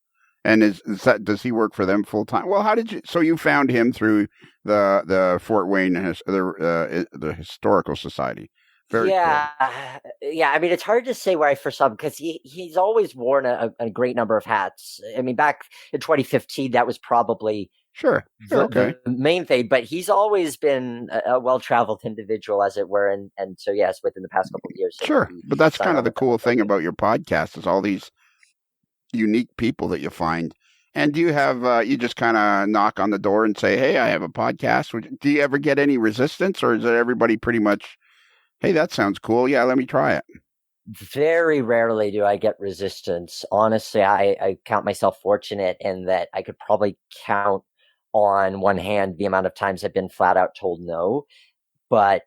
And does he work for them full time? Well, so you found him through the Fort Wayne, the Historical Society. Very cool. Yeah. I mean, it's hard to say where I first saw him, because he's always worn a great number of hats. I mean, back in 2015, that was probably the main thing. But he's always been a well-traveled individual, as it were. And so, yes, within the past couple of years. Sure. But that's kind of the cool thing about your podcast, is all these unique people that you find. And do you have, you just kind of knock on the door and say, hey, I have a podcast? Do you ever get any resistance, or is it everybody pretty much, hey, that sounds cool, yeah, let me try it? Very rarely do I get resistance. Honestly, I count myself fortunate in that I could probably count on one hand the amount of times I've been flat out told no. But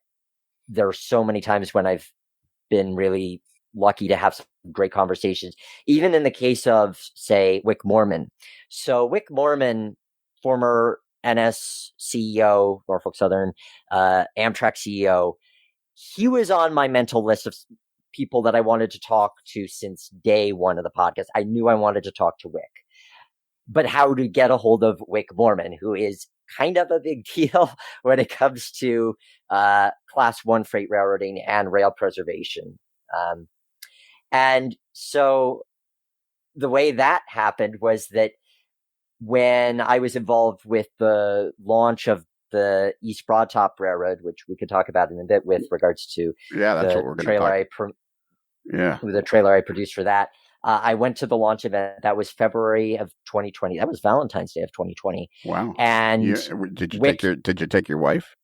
there are so many times when I've been really lucky to have some great conversations, even in the case of, say, Wick Moorman. So Wick Moorman, former NS CEO, Norfolk Southern, Amtrak CEO, he was on my mental list of people that I wanted to talk to since day one of the podcast. I knew I wanted to talk to Wick. But how to get a hold of Wick Moorman, who is kind of a big deal when it comes to Class 1 freight railroading and rail preservation. And so the way that happened was that when I was involved with the launch of the East Broad Top Railroad, which we could talk about in a bit with regards to that's what we're going to talk. Yeah. with a trailer I produced for that. I went to the launch event. That was February of 2020. That was Valentine's Day of 2020. Wow. And did you take your wife?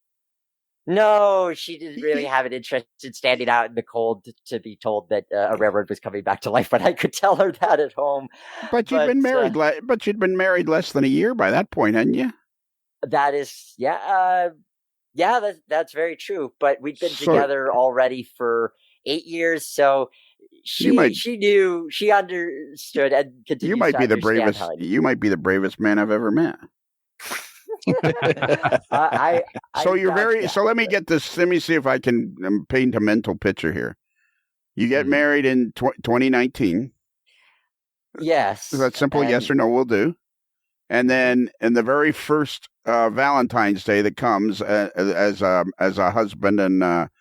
No, she didn't really have an interest in standing out in the cold to be told that a railroad was coming back to life, but I could tell her that at home. But you'd been married. But you'd been married less than a year by that point, hadn't you? That is, that's very true. But we'd been together already for 8 years, so she knew, she understood, and continues you might to be the understand bravest. You might be the bravest man I've ever met. So let me get this. Let me see if I can paint a mental picture here. You get married in 2019. Yes. So that's simple. Yes or no will do. And then in the very first Valentine's Day that comes as a husband and a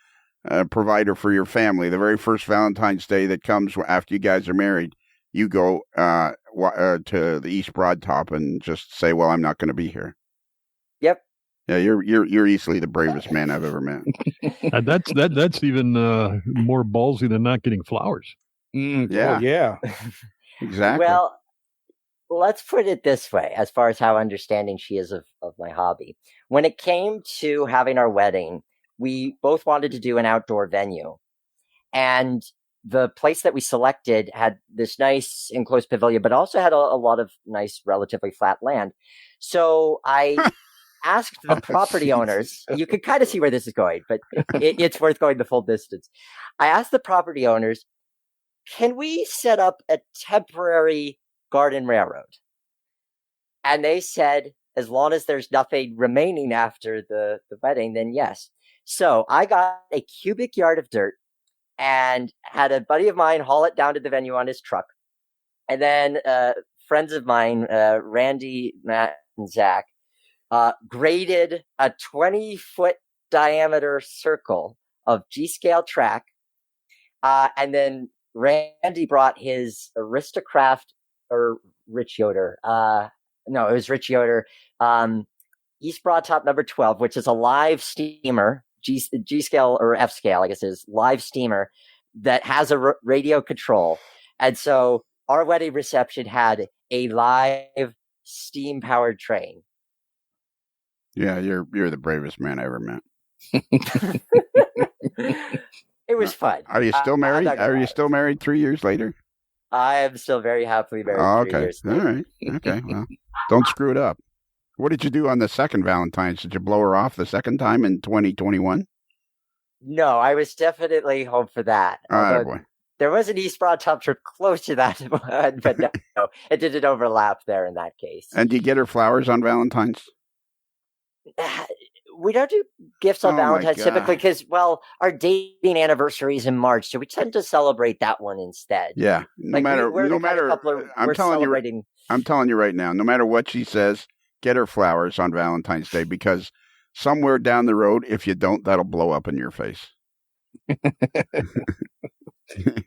provider for your family, the very first Valentine's Day that comes after you guys are married, you go to the East Broad Top and just say, "Well, I'm not going to be here." Yep. Yeah, you're easily the bravest man I've ever met. That's even more ballsy than not getting flowers. Yeah. Oh, yeah. Exactly. Well, let's put it this way, as far as how understanding she is of my hobby. When it came to having our wedding, we both wanted to do an outdoor venue. And the place that we selected had this nice enclosed pavilion, but also had a lot of nice, relatively flat land. So I asked the property owners, you can kind of see where this is going, but it's worth going the full distance. I asked the property owners, can we set up a temporary garden railroad? And they said, as long as there's nothing remaining after the wedding, then yes. So I got a cubic yard of dirt and had a buddy of mine haul it down to the venue on his truck. And then friends of mine, Randy, Matt, and Zach, graded a 20-foot diameter circle of G-scale track. And then Randy brought his Aristocraft or Rich Yoder. No, it was Rich Yoder. East Broad Top number 12, which is a live steamer, G-scale or F-scale, I guess it is, live steamer that has a radio control. And so our wedding reception had a live steam-powered train. Yeah, you're the bravest man I ever met. It was fun. Are you still married? Are you still married 3 years later? I am still very happily married. Oh, okay. 3 years later. All right. Okay. Well, don't screw it up. What did you do on the second Valentine's? Did you blow her off the second time in 2021? No, I was definitely home for that. Oh, boy. There was an East Broad Top trip close to that, but no, it didn't overlap there in that case. And do you get her flowers on Valentine's? We don't do gifts on Valentine's typically because, well, our dating anniversary is in March, so we tend to celebrate that one instead. Yeah, no matter. I'm telling you right now, no matter what she says, get her flowers on Valentine's Day because somewhere down the road, if you don't, that'll blow up in your face.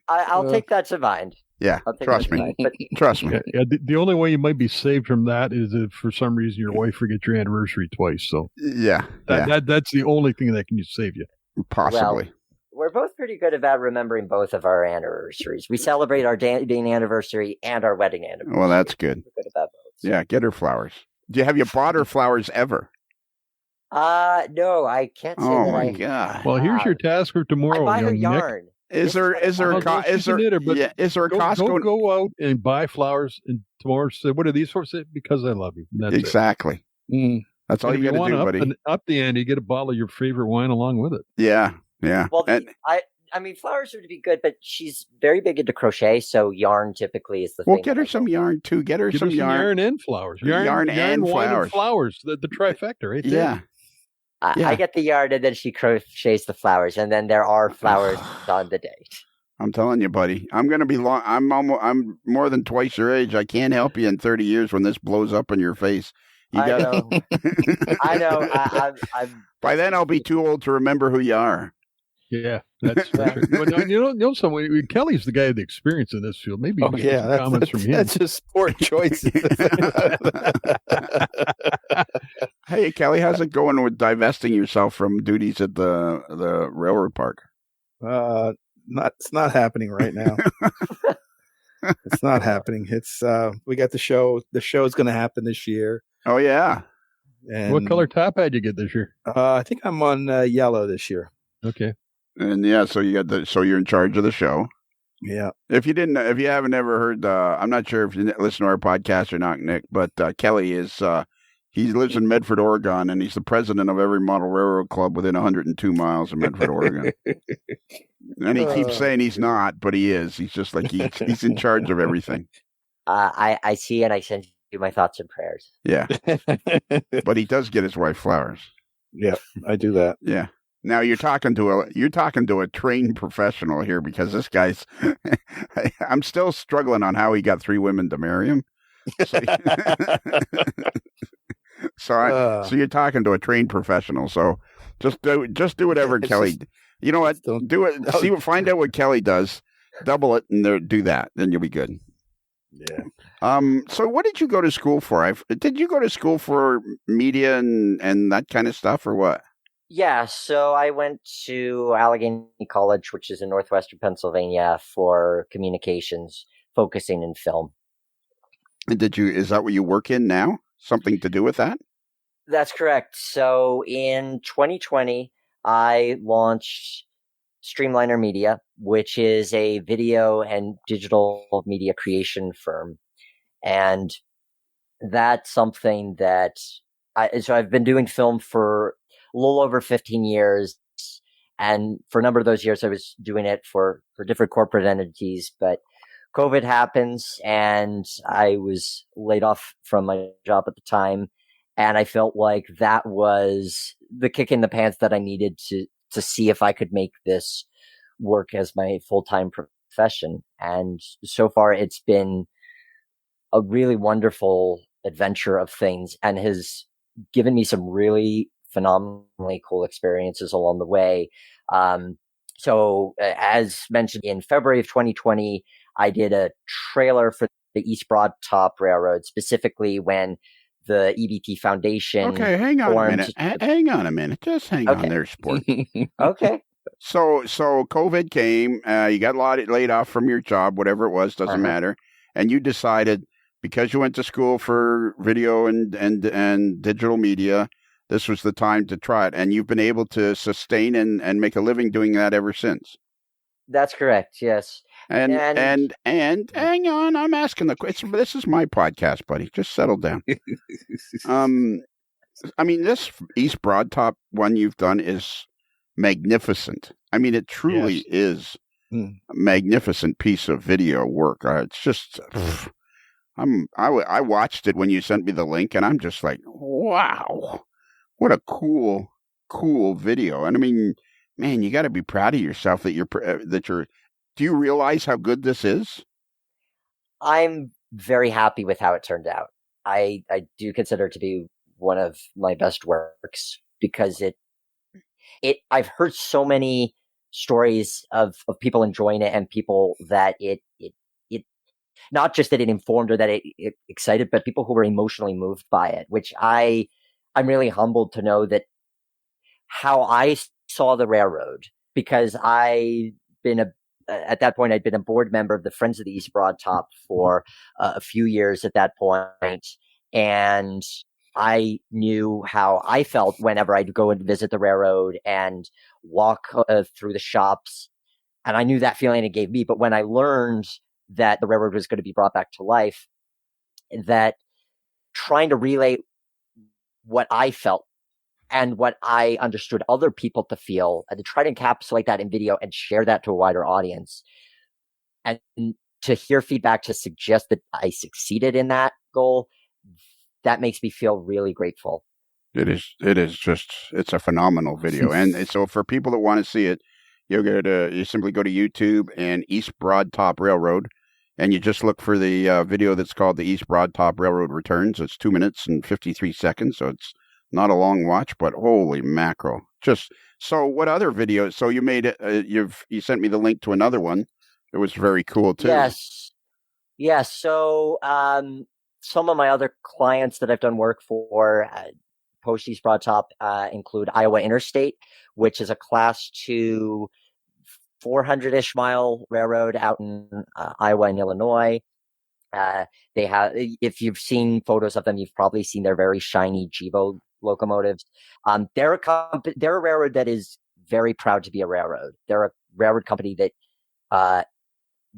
I'll take that to mind. Yeah, trust me. Trust me. Yeah, the only way you might be saved from that is if for some reason your wife forgets your anniversary twice. So that's the only thing that can save you. Possibly. Well, we're both pretty good about remembering both of our anniversaries. We celebrate our dating anniversary and our wedding anniversary. Well, that's good. We're good about both. Yeah, get her flowers. Have you bought her flowers ever? No, I can't say that. Oh my God! Well, here's your task for tomorrow. I buy her Nick. yarn. Is there a Costco? Go out and buy flowers, and tomorrow say, "What are these for?" Say, because I love you. Exactly. That's all you got to do, buddy. Up the ante, get a bottle of your favorite wine along with it. Yeah. Well, I mean, flowers would be good, but she's very big into crochet, so yarn typically is the thing. Well, get her some yarn too. Get her some yarn and flowers. Yarn and wine, flowers. And flowers. The trifecta, right there. Yeah. I get the yarn, and then she crochets the flowers, and then there are flowers on the date. I'm telling you, buddy. I'm going to be long. I'm more than twice your age. I can't help you in 30 years when this blows up in your face. I know. I'm By then, I'll be too old to remember who you are. Yeah, that's true. But you know, someone. Kelly's the guy with the experience in this field. Maybe that's comments from him. That's just poor choices. Hey, Kelly, how's it going with divesting yourself from duties at the railroad park? It's not happening right now. It's not happening. It's we got the show. The show is going to happen this year. Oh yeah. And what color top hat you get this year? I think I'm on yellow this year. Okay. And yeah, so you're in charge of the show. Yeah. If you haven't ever heard, I'm not sure if you listen to our podcast or not, Nick, but Kelly is, he lives in Medford, Oregon, and he's the president of every model railroad club within 102 miles of Medford, Oregon. And he keeps saying he's not, but he is. He's just like, he's in charge of everything. I see, and I send you my thoughts and prayers. Yeah. But he does get his wife flowers. Yeah, I do that. Yeah. Now you're talking to a trained professional here, because this guy's. I'm still struggling on how he got 3 women to marry him. So you're talking to a trained professional. So just do whatever Kelly. You know what? Do it. Find out what Kelly does. Double it and do that. Then you'll be good. Yeah. So what did you go to school for? Did you go to school for media and that kind of stuff, or what? Yeah, so I went to Allegheny College, which is in northwestern Pennsylvania, for communications, focusing in film. And is that what you work in now? Something to do with that? That's correct. So in 2020, I launched Streamliner Media, which is a video and digital media creation firm. And that's something that I've been doing film for a little over 15 years. And for a number of those years, I was doing it for different corporate entities. But COVID happens, and I was laid off from my job at the time. And I felt like that was the kick in the pants that I needed to see if I could make this work as my full-time profession. And so far, it's been a really wonderful adventure of things, and has given me some really phenomenally cool experiences along the way. So as mentioned, in February of 2020, I did a trailer for the East Broad Top Railroad, specifically when the EBT Foundation. Okay, hang on a minute. Hang on a minute. Just hang on there, sport. Okay. So COVID came. You got laid off from your job, whatever it was, doesn't matter. And you decided, because you went to school for video and digital media, this was the time to try it. And you've been able to sustain and make a living doing that ever since. That's correct. Yes. And hang on, I'm asking the question. This is my podcast, buddy. Just settle down. I mean, this East Broad Top one you've done is magnificent. I mean, it truly is a magnificent piece of video work. It's just, I watched it when you sent me the link, and I'm just like, wow, what a cool video. And I mean, man, you got to be proud of yourself that you're. Do you realize how good this is? I'm very happy with how it turned out. I do consider it to be one of my best works, because I've heard so many stories of people enjoying it, and people that it not just that it informed or that it excited, but people who were emotionally moved by it, which I'm really humbled to know that how I saw the railroad, because at that point, I'd been a board member of the Friends of the East Broad Top for a few years at that point. And I knew how I felt whenever I'd go and visit the railroad and walk through the shops. And I knew that feeling it gave me. But when I learned that the railroad was going to be brought back to life, that trying to relay what I felt and what I understood other people to feel, and to try to encapsulate that in video and share that to a wider audience, and to hear feedback to suggest that I succeeded in that goal, that makes me feel really grateful. It is just, it's a phenomenal video. And so for people that want to see it, you simply go to YouTube and East Broad Top Railroad, and you just look for the video that's called the East Broad Top Railroad Returns. It's 2 minutes and 53 seconds. So it's not a long watch, but holy mackerel. So what other videos? So you made it, you sent me the link to another one. It was very cool too. Yes. So, some of my other clients that I've done work for, post East Broad Top, include Iowa Interstate, which is a Class 2 400-ish mile railroad out in Iowa and Illinois. They have, if you've seen photos of them, you've probably seen their very shiny Gevo locomotives. They're a railroad that is very proud to be a railroad. They're a railroad company that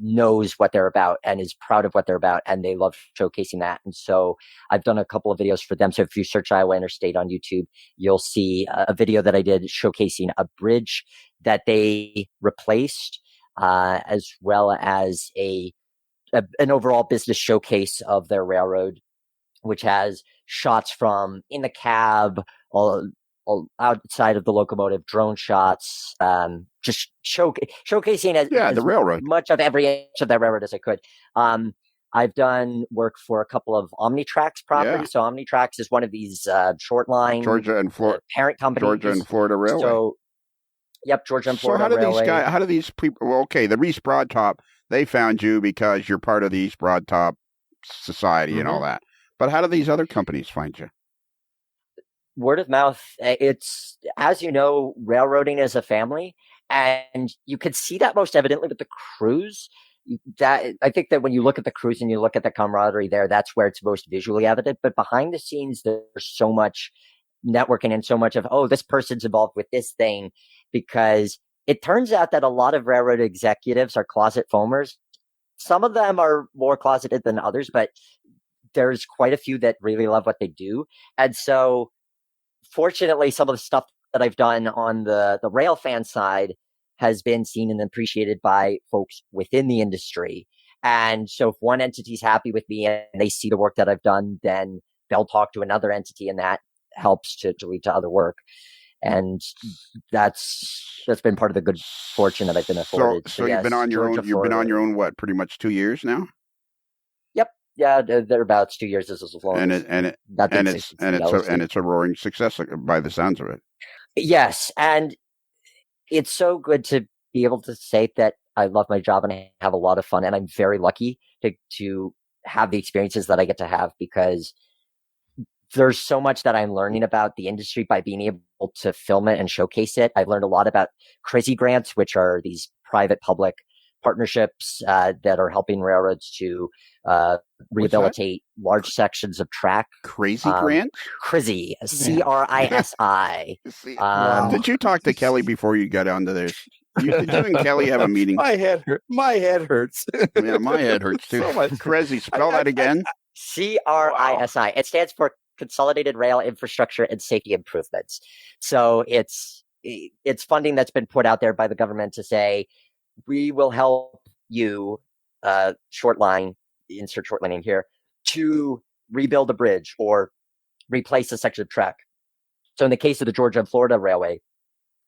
knows what they're about and is proud of what they're about, and they love showcasing that. And so I've done a couple of videos for them. So if you search Iowa Interstate on YouTube, you'll see a video that I did showcasing a bridge that they replaced, as well as an overall business showcase of their railroad, which has shots from in the cab, all outside of the locomotive, drone shots, just showcasing as the railroad, much of every inch of that railroad as I could. I've done work for a couple of Omnitrax properties. Yeah. So Omnitrax is one of these short line Georgia and Florida parent companies. Georgia and Florida Railway. So, yep, Georgia and Florida Railway. How do these people? Well, okay, the Reese Broadtop, they found you because you're part of the East Broadtop Society and all that. But how do these other companies find you? Word of mouth. It's, as you know, railroading is a family, and you could see that most evidently with the crews. That I think that when you look at the crews and you look at the camaraderie there, that's where it's most visually evident. But behind the scenes, there's so much networking and so much of, oh, this person's involved with this thing, because it turns out that a lot of railroad executives are closet foamers. Some of them are more closeted than others, but there's quite a few that really love what they do. And so fortunately, some of the stuff that I've done on the rail fan side has been seen and appreciated by folks within the industry. And so if one entity's happy with me and they see the work that I've done, then they'll talk to another entity, and that helps to lead to other work. And that's been part of the good fortune that I've been afforded. So yes, you've been on your own. You've been on your own. What? Pretty much 2 years now. Yep. Yeah, thereabouts 2 years is as long. And it's a roaring success by the sounds of it. Yes, and it's so good to be able to say that I love my job and I have a lot of fun, and I'm very lucky to have the experiences that I get to have, because there's so much that I'm learning about the industry by being able to film it and showcase it. I've learned a lot about crazy grants, which are these private-public partnerships that are helping railroads to rehabilitate large sections of track. Crazy grant? CRISI, CRISI. Did you talk to Kelly before you got onto this? Did you and Kelly have a meeting? My head hurts. Yeah, my head hurts too. So CRISI, spell that again. CRISI. It stands for Consolidated Rail Infrastructure and Safety Improvements. So it's funding that's been put out there by the government to say, we will help you, short line, insert short line in here, to rebuild a bridge or replace a section of track. So in the case of the Georgia and Florida Railway,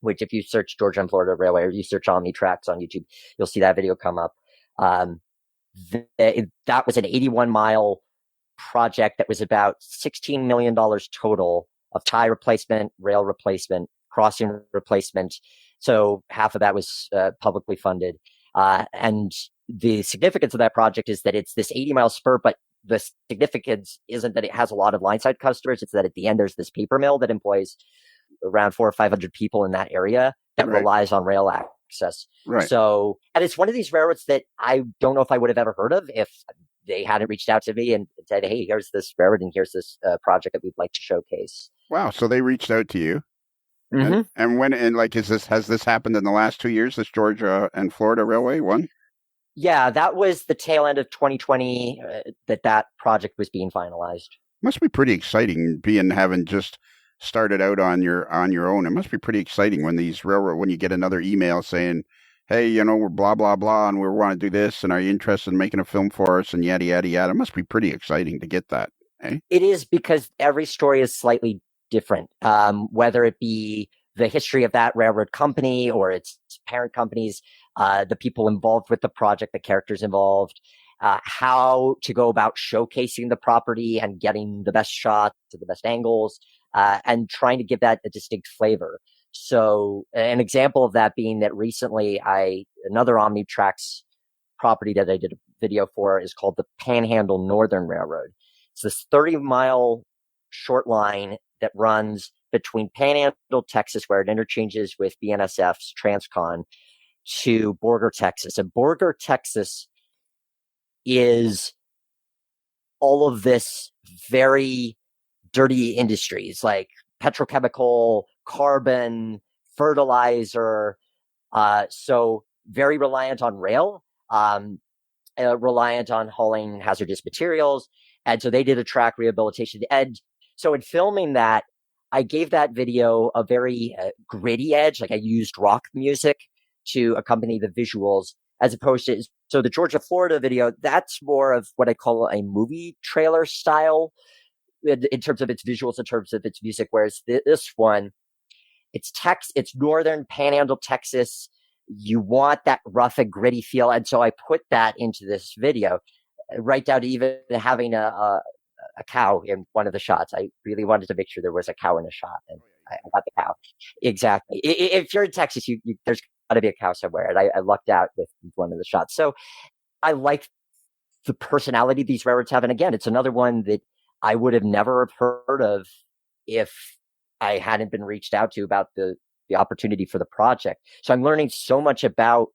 which if you search Georgia and Florida Railway or you search Omnitrax on YouTube, you'll see that video come up. That was an 81-mile project that was about $16 million total of tie replacement, rail replacement, crossing replacement. So half of that was publicly funded. And the significance of that project is that it's this 80-mile spur, but the significance isn't that it has a lot of line-side customers. It's that at the end, there's this paper mill that employs around 400 or 500 people in that area that relies on rail access. Right. So, and it's one of these railroads that I don't know if I would have ever heard of if they hadn't reached out to me and said, hey, here's this railroad and here's this project that we'd like to showcase. Wow. So they reached out to you. Mm-hmm. Has this happened in the last 2 years, this Georgia and Florida Railway one? Yeah, that was the tail end of 2020 that project was being finalized. Must be pretty exciting having just started out on your own. It must be pretty exciting when you get another email saying, hey, we're blah, blah, blah, and we want to do this, and are you interested in making a film for us, and yada, yada, yada. It must be pretty exciting to get that, eh? It is, because every story is slightly different, whether it be the history of that railroad company or its parent companies, the people involved with the project, the characters involved, how to go about showcasing the property and getting the best shots, the best angles, and trying to give that a distinct flavor. So an example of that being that recently another Omnitrax property that I did a video for is called the Panhandle Northern Railroad. It's this 30-mile short line that runs between Panhandle, Texas, where it interchanges with BNSF's Transcon, to Borger, Texas. And Borger, Texas is all of this very dirty industries like petrochemical, carbon, fertilizer. So very reliant on rail, reliant on hauling hazardous materials. And so they did a track rehabilitation. And so in filming that, I gave that video a very gritty edge. Like I used rock music to accompany the visuals as opposed to, so the Georgia, Florida video, that's more of what I call a movie trailer style in terms of its visuals, in terms of its music. Whereas this one, it's northern Panhandle, Texas. You want that rough and gritty feel. And so I put that into this video, right down to even having a cow in one of the shots. I really wanted to make sure there was a cow in a shot, and I got the cow. Exactly. If you're in Texas, there's got to be a cow somewhere, and I lucked out with one of the shots. So I like the personality these railroads have. And again, it's another one that I would have never heard of if I hadn't been reached out to about the opportunity for the project. So I'm learning so much about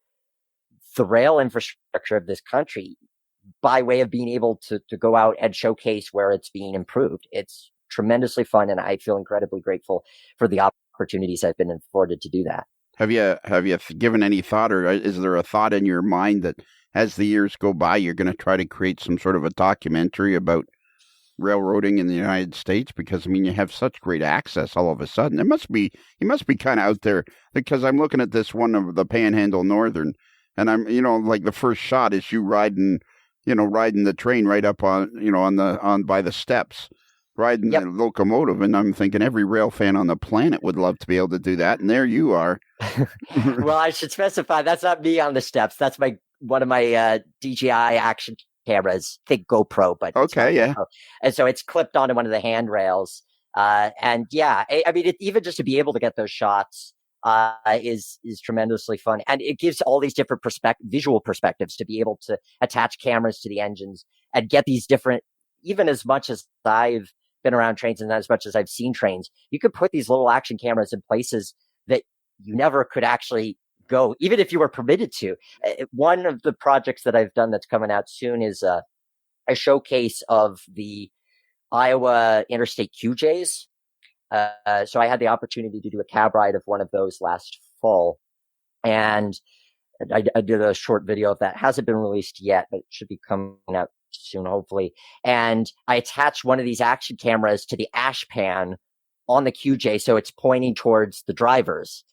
the rail infrastructure of this country by way of being able to go out and showcase where it's being improved. It's tremendously fun, and I feel incredibly grateful for the opportunities I've been afforded to do that. Have you given any thought, or is there a thought in your mind that as the years go by, you're going to try to create some sort of a documentary about railroading in the United States? Because I mean, you have such great access all of a sudden. You must be kind of out there, because I'm looking at this one of the Panhandle Northern, and I'm, like the first shot is you riding the train right up on by the steps, riding the locomotive. And I'm thinking every rail fan on the planet would love to be able to do that. And there you are. Well, I should specify that's not me on the steps. That's one of my DJI action cameras. Think GoPro, but okay, yeah. GoPro. And so it's clipped onto one of the handrails. And yeah, I mean, even just to be able to get those shots is tremendously fun, and it gives all these different visual perspectives to be able to attach cameras to the engines and get these different. Even as much as I've been around trains and as much as I've seen trains, you could put these little action cameras in places that you never could actually go, even if you were permitted to. One of the projects that I've done that's coming out soon is a showcase of the Iowa Interstate QJs. So I had the opportunity to do a cab ride of one of those last fall, and I did a short video of that. Hasn't been released yet, but it should be coming out soon, hopefully. And I attached one of these action cameras to the ash pan on the QJ, so it's pointing towards the drivers.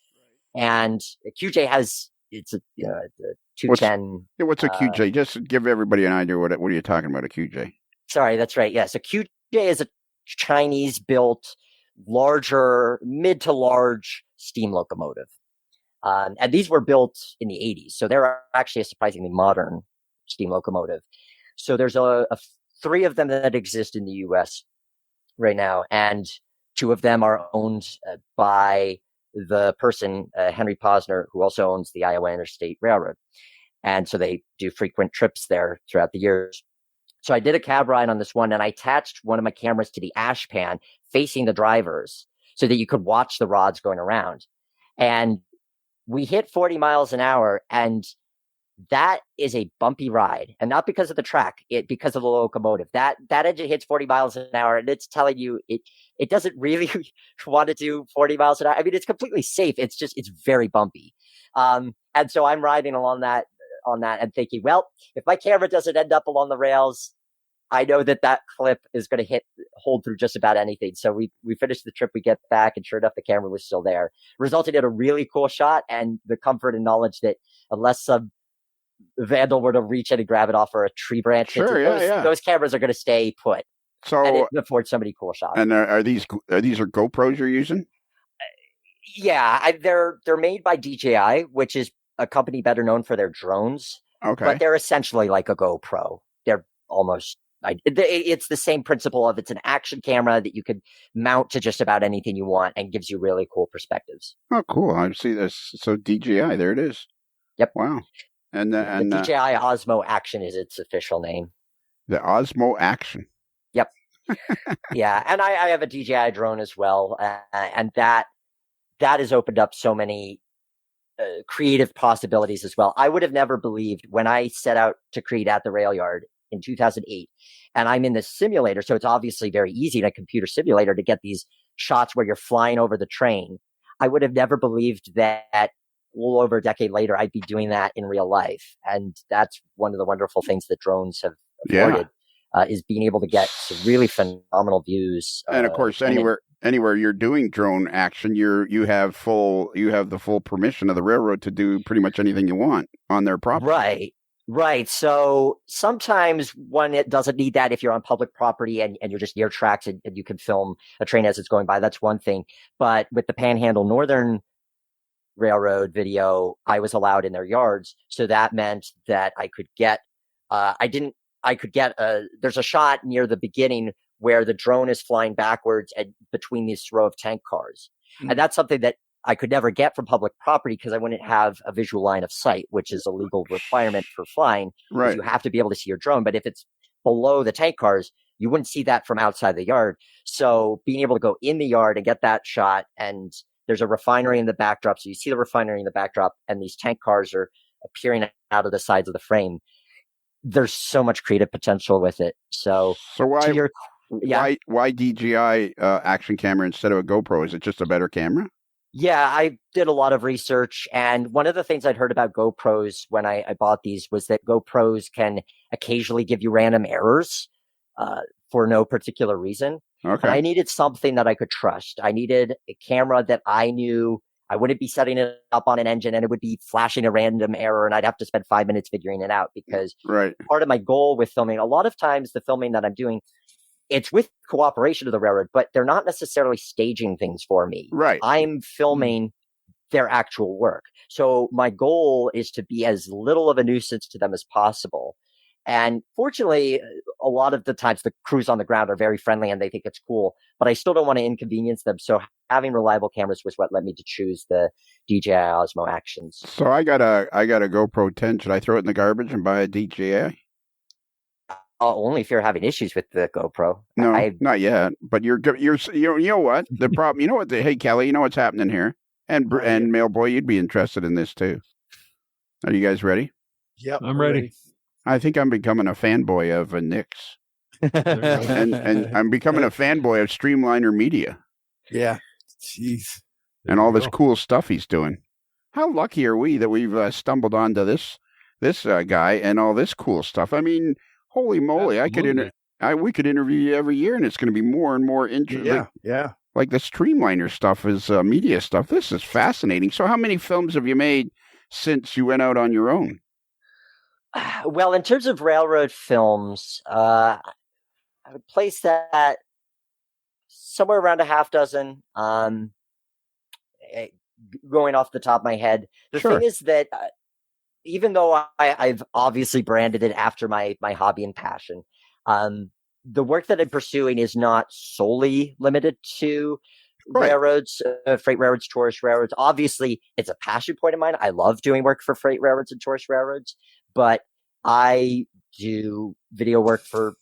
And the QJ it's a 210. What's a QJ? Just give everybody an idea. What are you talking about? A QJ? Sorry, that's right. Yes, a QJ is a Chinese-built, larger, mid to large steam locomotive. And these were built in the 80s. So they're actually a surprisingly modern steam locomotive. So there's three of them that exist in the U.S. right now. And two of them are owned by the person, Henry Posner, who also owns the Iowa Interstate Railroad. And so they do frequent trips there throughout the years. So I did a cab ride on this one, and I attached one of my cameras to the ash pan facing the drivers so that you could watch the rods going around. And we hit 40 miles an hour, and that is a bumpy ride. And not because of the track, because of the locomotive. That engine hits 40 miles an hour, and it's telling you it doesn't really want to do 40 miles an hour. I mean, it's completely safe. It's very bumpy. And so I'm riding along that and thinking, well, if my camera doesn't end up along the rails, I know that clip is going to hold through just about anything. So we finished the trip, we get back, and sure enough, the camera was still there, resulting in a really cool shot, and the comfort and knowledge that unless some vandal were to reach in and grab it off or a tree branch, those cameras are going to stay put. So and it affords somebody cool shots. And are these GoPros you're using? Yeah, they're made by DJI, which is a company better known for their drones. Okay, but they're essentially like a GoPro. They're almost. It's the same principle of it's an action camera that you could mount to just about anything you want and gives you really cool perspectives. Oh, cool! I see this. So DJI, there it is. Yep. Wow. And the DJI Osmo Action is its official name. The Osmo Action. Yep. Yeah, and I have a DJI drone as well, and that has opened up so many creative possibilities as well. I would have never believed when I set out to create At the Rail Yard in 2008, and I'm in the simulator, so it's obviously very easy in a computer simulator to get these shots where you're flying over the train. I would have never believed that a little over a decade later, I'd be doing that in real life. And that's one of the wonderful things that drones have afforded, is being able to get some really phenomenal views. And of course, anywhere you're doing drone action, you have the full permission of the railroad to do pretty much anything you want on their property. Right. So sometimes when it doesn't need that, if you're on public property and you're just near tracks and you can film a train as it's going by, that's one thing. But with the Panhandle Northern Railroad video, I was allowed in their yards. So that meant that I could get, there's a shot near the beginning where the drone is flying backwards and between these row of tank cars. Mm-hmm. And that's something that I could never get from public property because I wouldn't have a visual line of sight, which is a legal requirement for flying. Right. You have to be able to see your drone. But if it's below the tank cars, you wouldn't see that from outside the yard. So being able to go in the yard and get that shot, and there's a refinery in the backdrop. So you see the refinery in the backdrop and these tank cars are appearing out of the sides of the frame. There's so much creative potential with it. So why DJI action camera instead of a GoPro? Is it just a better camera? Yeah, I did a lot of research, and one of the things I'd heard about GoPros when I bought these was that GoPros can occasionally give you random errors for no particular reason. Okay. And I needed something that I could trust. I needed a camera that I knew I wouldn't be setting it up on an engine and it would be flashing a random error and I'd have to spend 5 minutes figuring it out, because part of my goal with filming, a lot of times the filming that I'm doing, it's with cooperation of the railroad, but they're not necessarily staging things for me. Right. I'm filming their actual work. So my goal is to be as little of a nuisance to them as possible. And fortunately, a lot of the times the crews on the ground are very friendly and they think it's cool, but I still don't want to inconvenience them. So having reliable cameras was what led me to choose the DJI Osmo Actions. So I got a GoPro 10. Should I throw it in the garbage and buy a DJI? Only if you're having issues with the GoPro. No, not yet. But you know what the problem? You know what? Hey Kelly, you know what's happening here, and Mailboy, you'd be interested in this too. Are you guys ready? Yep, I'm ready. I think I'm becoming a fanboy of Nick's, and I'm becoming a fanboy of Streamliner Media. Yeah, jeez, and all this cool stuff he's doing. How lucky are we that we've stumbled onto this guy and all this cool stuff? I mean, holy moly! We could interview you every year, and it's going to be more and more interesting. Yeah. Like the Streamliner stuff is media stuff. This is fascinating. So, how many films have you made since you went out on your own? Well, in terms of railroad films, I would place that somewhere around a half dozen. Going off the top of my head, the thing is that even though I've obviously branded it after my hobby and passion, the work that I'm pursuing is not solely limited to railroads, freight railroads, tourist railroads. Obviously, it's a passion point of mine. I love doing work for freight railroads and tourist railroads, but I do video work for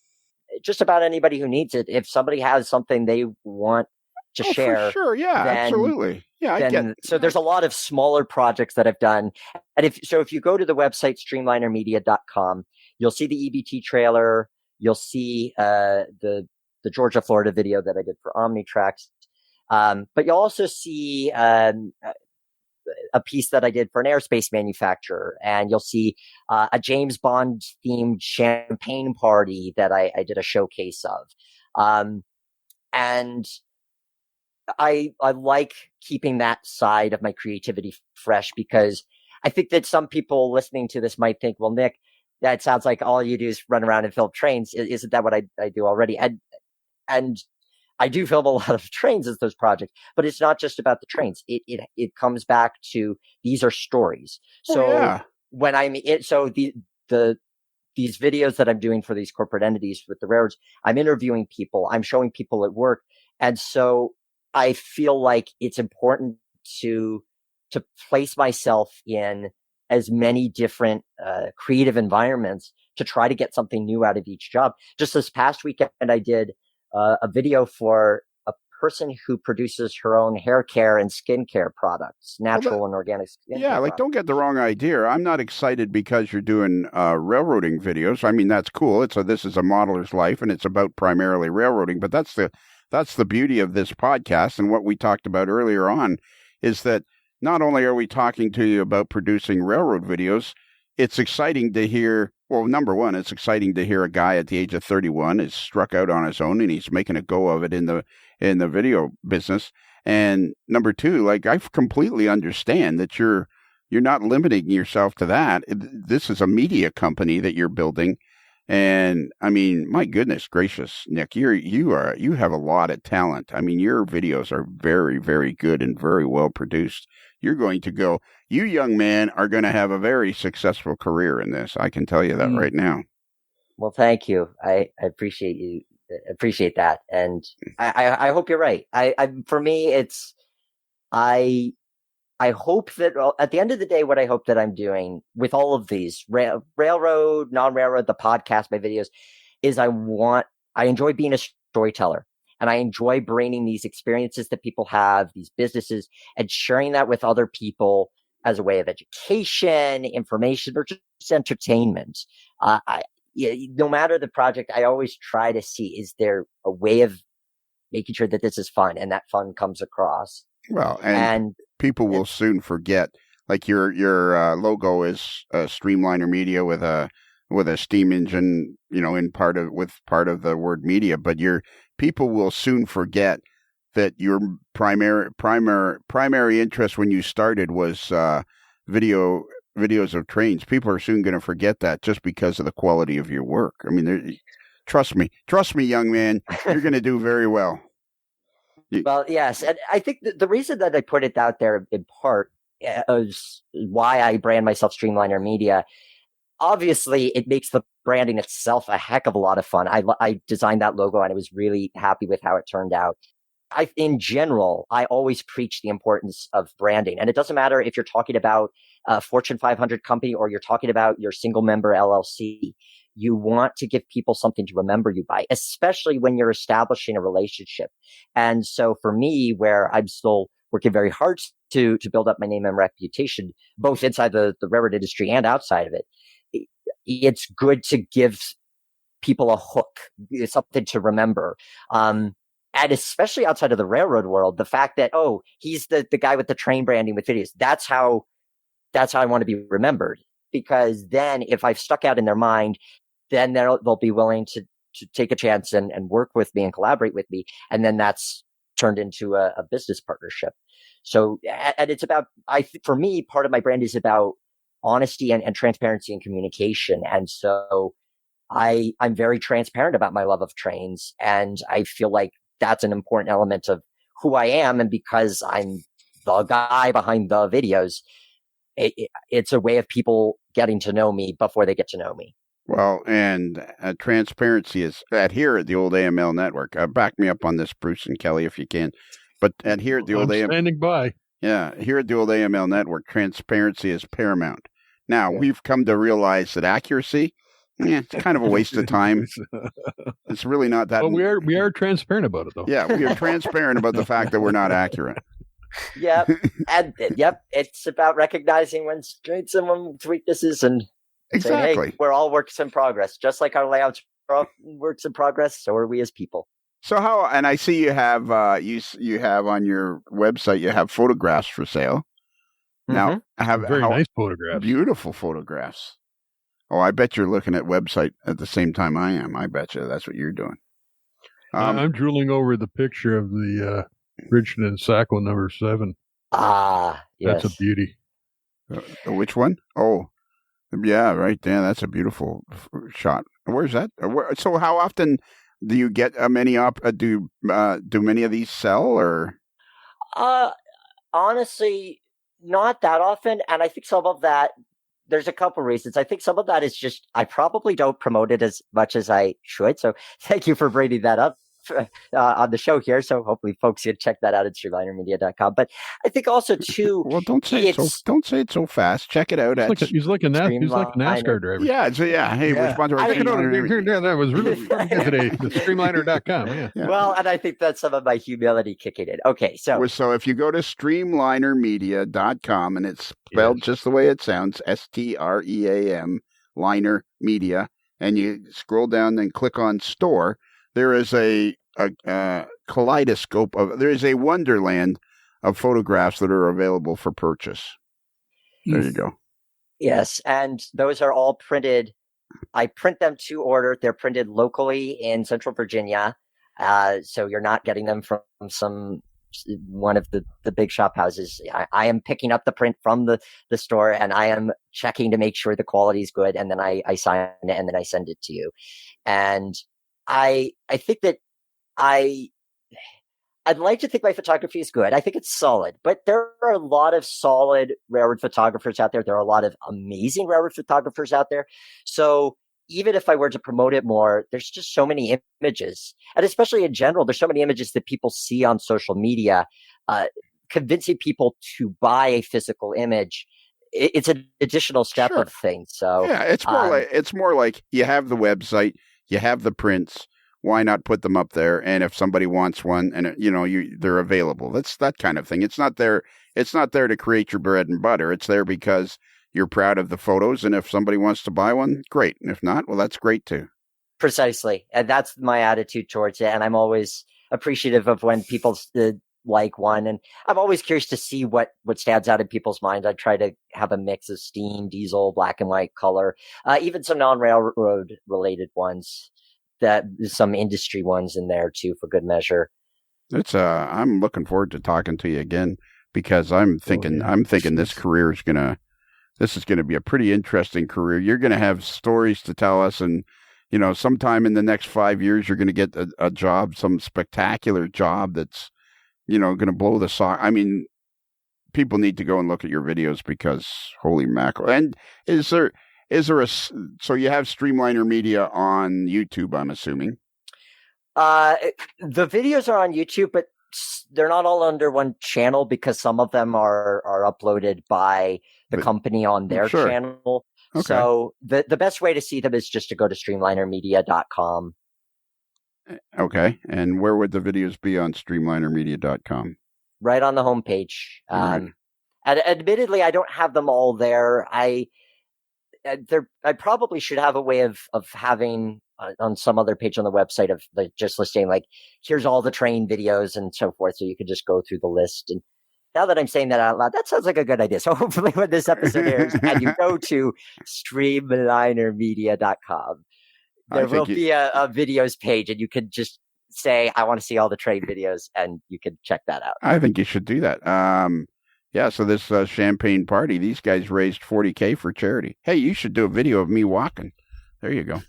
just about anybody who needs it. If somebody has something they want to share, for sure, absolutely. Yeah, I get it. So there's a lot of smaller projects that I've done. And if you go to the website streamlinermedia.com, you'll see the EBT trailer, you'll see the Georgia, Florida video that I did for Omnitrax. But you'll also see a piece that I did for an aerospace manufacturer, and you'll see a James Bond themed champagne party that I did a showcase of. And I like keeping that side of my creativity fresh, because I think that some people listening to this might think, well, Nick, that sounds like all you do is run around and film trains. Isn't that what I do already? And I do film a lot of trains as those projects, but it's not just about the trains. It comes back to, these are stories. So when I'm these videos that I'm doing for these corporate entities with the railroads, I'm interviewing people, I'm showing people at work. And so I feel like it's important to place myself in as many different creative environments to try to get something new out of each job. Just this past weekend, I did a video for a person who produces her own hair care and skincare products, natural and organic skincare. Yeah, like, don't get the wrong idea. I'm not excited because you're doing railroading videos. I mean, that's cool. This is a modeler's life, and it's about primarily railroading. But that's the beauty of this podcast, and what we talked about earlier on is that not only are we talking to you about producing railroad videos, it's exciting to hear. Well, number one, it's exciting to hear a guy at the age of 31 is struck out on his own, and he's making a go of it in the video business. And number two, like, I completely understand that you're not limiting yourself to that. This is a media company that you're building. And I mean, my goodness gracious, Nick, you have a lot of talent. I mean, your videos are very, very good and very well produced. You young man are going to have a very successful career in this. I can tell you that right now. Well, thank you. I appreciate that. And I hope you're right. For me, I hope that at the end of the day, what I hope that I'm doing with all of these railroad, non-railroad, the podcast, my videos, is I enjoy being a storyteller, and I enjoy bringing these experiences that people have, these businesses, and sharing that with other people as a way of education, information, or just entertainment. No matter the project, I always try to see, is there a way of making sure that this is fun and that fun comes across? Well, and people will soon forget. Like, your logo is Streamliner Media with a steam engine, with part of the word media. But people will soon forget that your primary interest when you started was videos of trains. People are soon going to forget that just because of the quality of your work. I mean, trust me, young man, you're going to do very well. Well, yes. And I think the reason that I put it out there in part is why I brand myself Streamliner Media. Obviously, it makes the branding itself a heck of a lot of fun. I designed that logo, and I was really happy with how it turned out. In general, I always preach the importance of branding. And it doesn't matter if you're talking about a Fortune 500 company or you're talking about your single member LLC. You want to give people something to remember you by, especially when you're establishing a relationship. And so for me, where I'm still working very hard to build up my name and reputation, both inside the railroad industry and outside of it, it's good to give people a hook, something to remember. And especially outside of the railroad world, the fact that, he's the guy with the train branding with videos. That's how I want to be remembered. Because then if I've stuck out in their mind, then they'll be willing to take a chance and work with me and collaborate with me. And then that's turned into a business partnership. So, and it's about, for me, part of my brand is about honesty and transparency and communication. And so I'm very transparent about my love of trains. And I feel like that's an important element of who I am. And because I'm the guy behind the videos, it's a way of people getting to know me before they get to know me. Well, and transparency is here at the old AML network. Back me up on this, Bruce and Kelly, if you can. But here at the old AML, standing by. Yeah, here at the old AML network, transparency is paramount. Now, we've come to realize that accuracy, it's kind of a waste of time. It's really not that. Well, we are transparent about it, though. Yeah, we are transparent about the fact that we're not accurate. Yep. And it's about recognizing when strengths and when weaknesses, and exactly. Saying, hey, we're all works in progress. Just like our layouts are works in progress, so are we as people. So and I see you have you have on your website, you have photographs for sale. Now, very nice photographs. Beautiful photographs. Oh, I bet you're looking at website at the same time I am. I bet you that's what you're doing. I'm drooling over the picture of the Richmond and Sackville number 7. Ah, yes. That's a beauty. Which one? Oh, yeah, right there. That's a beautiful shot. Where's that? So how often do you get many up? Do many of these sell, or? Honestly, not that often. And I think some of that, there's a couple reasons. I think some of that is just, I probably don't promote it as much as I should. So thank you for bringing that up. on the show here. So hopefully folks can check that out at streamlinermedia.com. But I think also too, well, don't say it so fast. Check it out. He's like a NASCAR driver. Yeah. So hey, we're sponsored by Streamliner. That was really fun today. The streamliner.com. Yeah. Well, and I think that's some of my humility kicking in. Okay. So if you go to streamlinermedia.com, and it's spelled just the way it sounds, STREAM, Liner Media, and you scroll down and click on store, there is a kaleidoscope there is a wonderland of photographs that are available for purchase. There you go. Yes, and those are all printed. I print them to order. They're printed locally in Central Virginia, so you're not getting them from one of the big shop houses. I am picking up the print from the store, and I am checking to make sure the quality is good, and then I sign it, and then I send it to you. And I think that I'd like to think my photography is good. I think it's solid, but there are a lot of solid railroad photographers out there. There are a lot of amazing railroad photographers out there. So even if I were to promote it more, there's just so many images, and especially in general, there's so many images that people see on social media. Convincing people to buy a physical image, it's an additional step of things. So yeah, it's more like you have the website, you have the prints. Why not put them up there? And if somebody wants one, and they're available. That's that kind of thing. It's not there. It's not there to create your bread and butter. It's there because you're proud of the photos, and if somebody wants to buy one, great. And if not, well, that's great too. Precisely, and that's my attitude towards it. And I'm always appreciative of when people like one, and I'm always curious to see what stands out in people's minds. I try to have a mix of steam, diesel, black and white, color, even some non-railroad related ones. That some industry ones in there too, for good measure. I'm looking forward to talking to you again, because I'm thinking this career is gonna be a pretty interesting career. You're gonna have stories to tell us, and sometime in the next 5 years, you're gonna get a job, some spectacular job that's gonna blow the sock. I mean, people need to go and look at your videos, because holy mackerel! And so you have Streamliner Media on YouTube, I'm assuming? The videos are on YouTube, but they're not all under one channel, because some of them are uploaded by the company on their channel. Okay. So the best way to see them is just to go to streamlinermedia.com. Okay. And where would the videos be on streamlinermedia.com? Right on the homepage. Right. And admittedly, I don't have them all there. I probably should have a way of having on some other page on the website of just listing here's all the train videos and so forth, so you can just go through the list. And now that I'm saying that out loud, that sounds like a good idea. So hopefully when this episode airs and you go to streamlinermedia.com, there will be a videos page, and you can just say, I want to see all the train videos, and you can check that out. I think you should do that. Yeah, so this champagne party, these guys raised $40,000 for charity. Hey, you should do a video of me walking. There you go.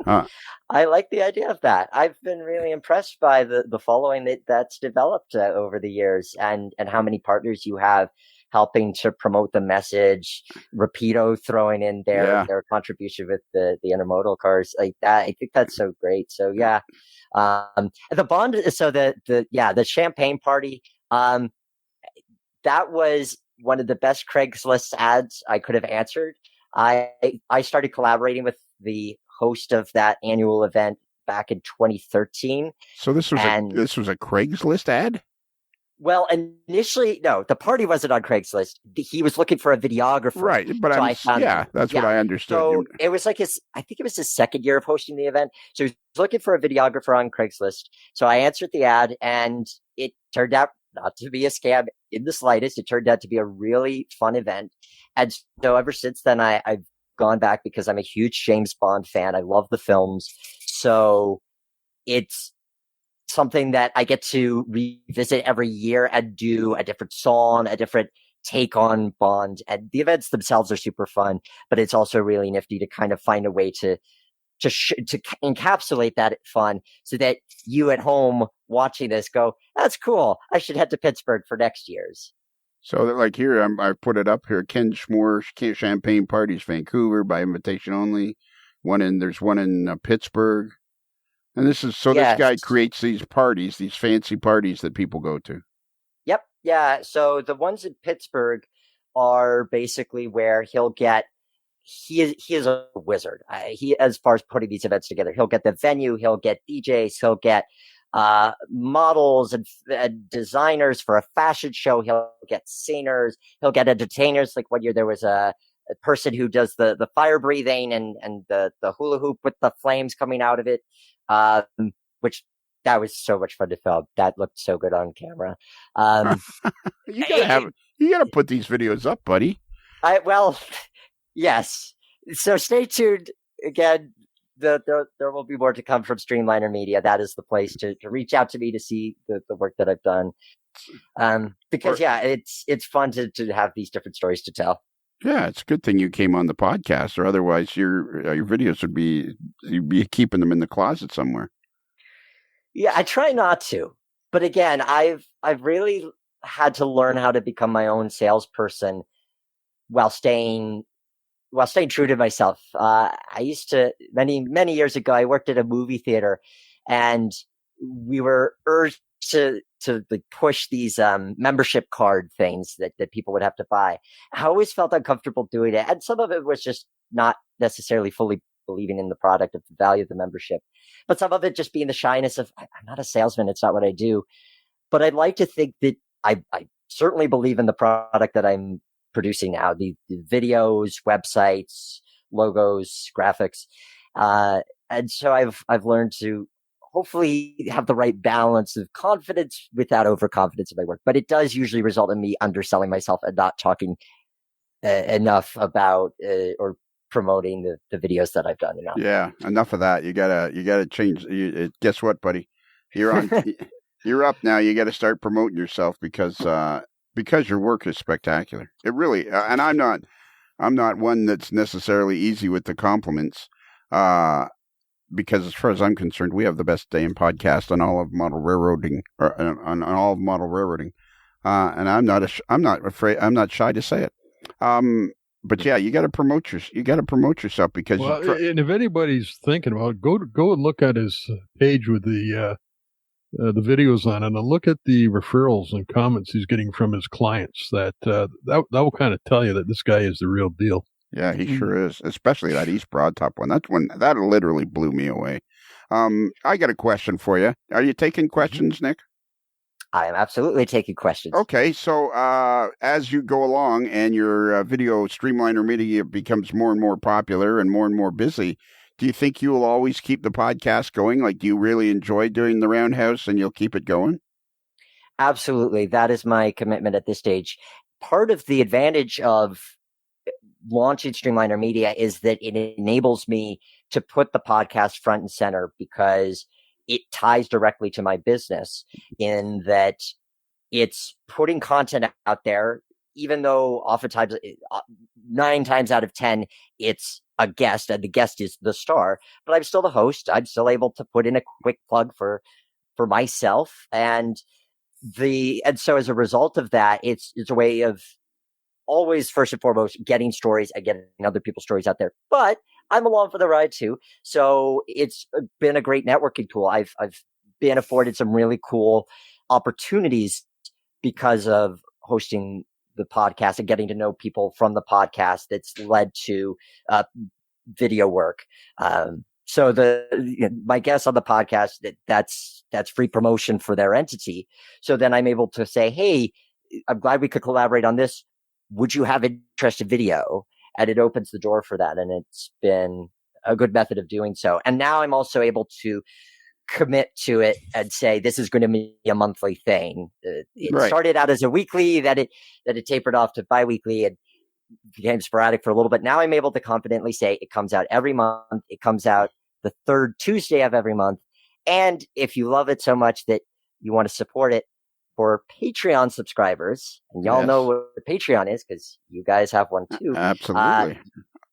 I like the idea of that. I've been really impressed by the following that's developed over the years, and how many partners you have helping to promote the message. Rapido throwing in their contribution with the intermodal cars like that. I think that's so great. So yeah, the bond. So the champagne party. That was one of the best Craigslist ads I could have answered. I started collaborating with the host of that annual event back in 2013. So this was a Craigslist ad? Well, initially, no, the party wasn't on Craigslist. He was looking for a videographer. Right, but so that's what I understood. So it was I think it was his second year of hosting the event. So he was looking for a videographer on Craigslist. So I answered the ad, and it turned out not to be a scam in the slightest. It turned out to be a really fun event. And so ever since then, I've gone back, because I'm a huge James Bond fan. I love the films. So it's something that I get to revisit every year and do a different song, a different take on Bond. And the events themselves are super fun, but it's also really nifty to kind of find a way to encapsulate that fun, so that you at home watching this go, that's cool. I should head to Pittsburgh for next year's. So here, I put it up here. Ken Schmore Champagne Parties, Vancouver, by invitation only. There's one in Pittsburgh. And this guy creates these parties, these fancy parties that people go to. Yep. Yeah. So the ones in Pittsburgh are basically where he is a wizard. He, as far as putting these events together, he'll get the venue, he'll get DJs, he'll get models and designers for a fashion show. He'll get singers, he'll get entertainers. Like one year there was a person who does the fire breathing and the hula hoop with the flames coming out of it, which that was so much fun to film. That looked so good on camera. You gotta put these videos up, buddy. Yes. So stay tuned. Again, there will be more to come from Streamliner Media. That is the place to reach out to me to see the work that I've done. Because it's fun to have these different stories to tell. Yeah, it's a good thing you came on the podcast, or otherwise your videos you'd be keeping them in the closet somewhere. Yeah, I try not to. But again, I've really had to learn how to become my own salesperson while staying true to myself. I used to, many years ago, I worked at a movie theater, and we were urged to like push these membership card things that people would have to buy. I always felt uncomfortable doing it, and some of it was just not necessarily fully believing in the product of the value of the membership, but some of it just being the shyness of, I'm not a salesman, it's not what I do. But I'd like to think that I certainly believe in the product that I'm producing now, the videos, websites, logos, graphics. And so I've learned to hopefully have the right balance of confidence without overconfidence in my work. But it does usually result in me underselling myself and not talking enough about or promoting the videos that I've done enough. Yeah, enough of that. You gotta change. Guess what, buddy? You're on. You're up now. You got to start promoting yourself because your work is spectacular. It really. And I'm not one that's necessarily easy with the compliments. Because as far as I'm concerned, we have the best damn podcast on all of model railroading, or on all of model railroading. And I'm not shy to say it. But yeah, you got to promote yourself because. Well, and if anybody's thinking about it, go and look at his page with the videos on it, and look at the referrals and comments he's getting from his clients. That will kind of tell you that this guy is the real deal. Yeah, he sure is. Especially that East Broad Top one. That literally blew me away. I got a question for you. Are you taking questions, Nick? I am absolutely taking questions. Okay, so as you go along and your video Streamliner Media becomes more and more popular and more busy, do you think you will always keep the podcast going? Like, do you really enjoy doing the Roundhouse and you'll keep it going? Absolutely. That is my commitment at this stage. Part of the advantage of launching Streamliner Media is that it enables me to put the podcast front and center because it ties directly to my business in that it's putting content out there, even though oftentimes 9 times out of 10, it's a guest and the guest is the star, but I'm still the host. I'm still able to put in a quick plug for myself. And so as a result of that, it's a way of always first and foremost getting stories and getting other people's stories out there. But I'm along for the ride too. So it's been a great networking tool. I've been afforded some really cool opportunities because of hosting the podcast and getting to know people from the podcast. That's led to video work. So my guests on the podcast, that's free promotion for their entity. So then I'm able to say, hey, I'm glad we could collaborate on this. Would you have interest in video? And it opens the door for that. And it's been a good method of doing so. And now I'm also able to commit to it and say, this is going to be a monthly thing. It started out as a weekly, that it tapered off to bi-weekly and became sporadic for a little bit. Now I'm able to confidently say it comes out every month. It comes out the third Tuesday of every month. And if you love it so much that you want to support it, for Patreon subscribers, and y'all know what Patreon is because you guys have one too. Absolutely.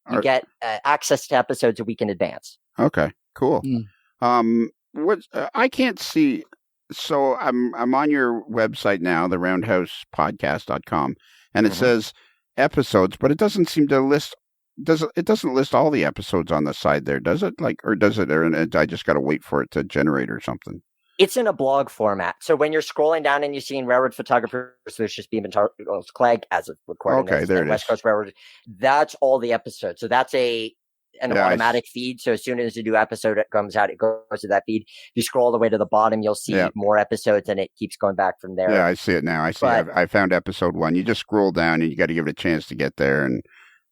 You get access to episodes a week in advance. Okay, cool. What I can't see. So I'm on your website now, the roundhousepodcast.com, and it says episodes, but it doesn't seem to list it doesn't list all the episodes on the side there, does it? Like, or does it? Or I just got to wait for it to generate or something. It's in a blog format. So when you're scrolling down and you're seeing Railroad Photographers, Lucius Beam and Charles Clegg as of recording Okay, there it West is. Coast Railroad, that's all the episodes. So that's an automatic feed. So as soon as a new episode comes out, it goes to that feed. If you scroll all the way to the bottom, you'll see more episodes, and it keeps going back from there. Yeah, I see it now. I see. I found episode 1. You just scroll down, and you got to give it a chance to get there, and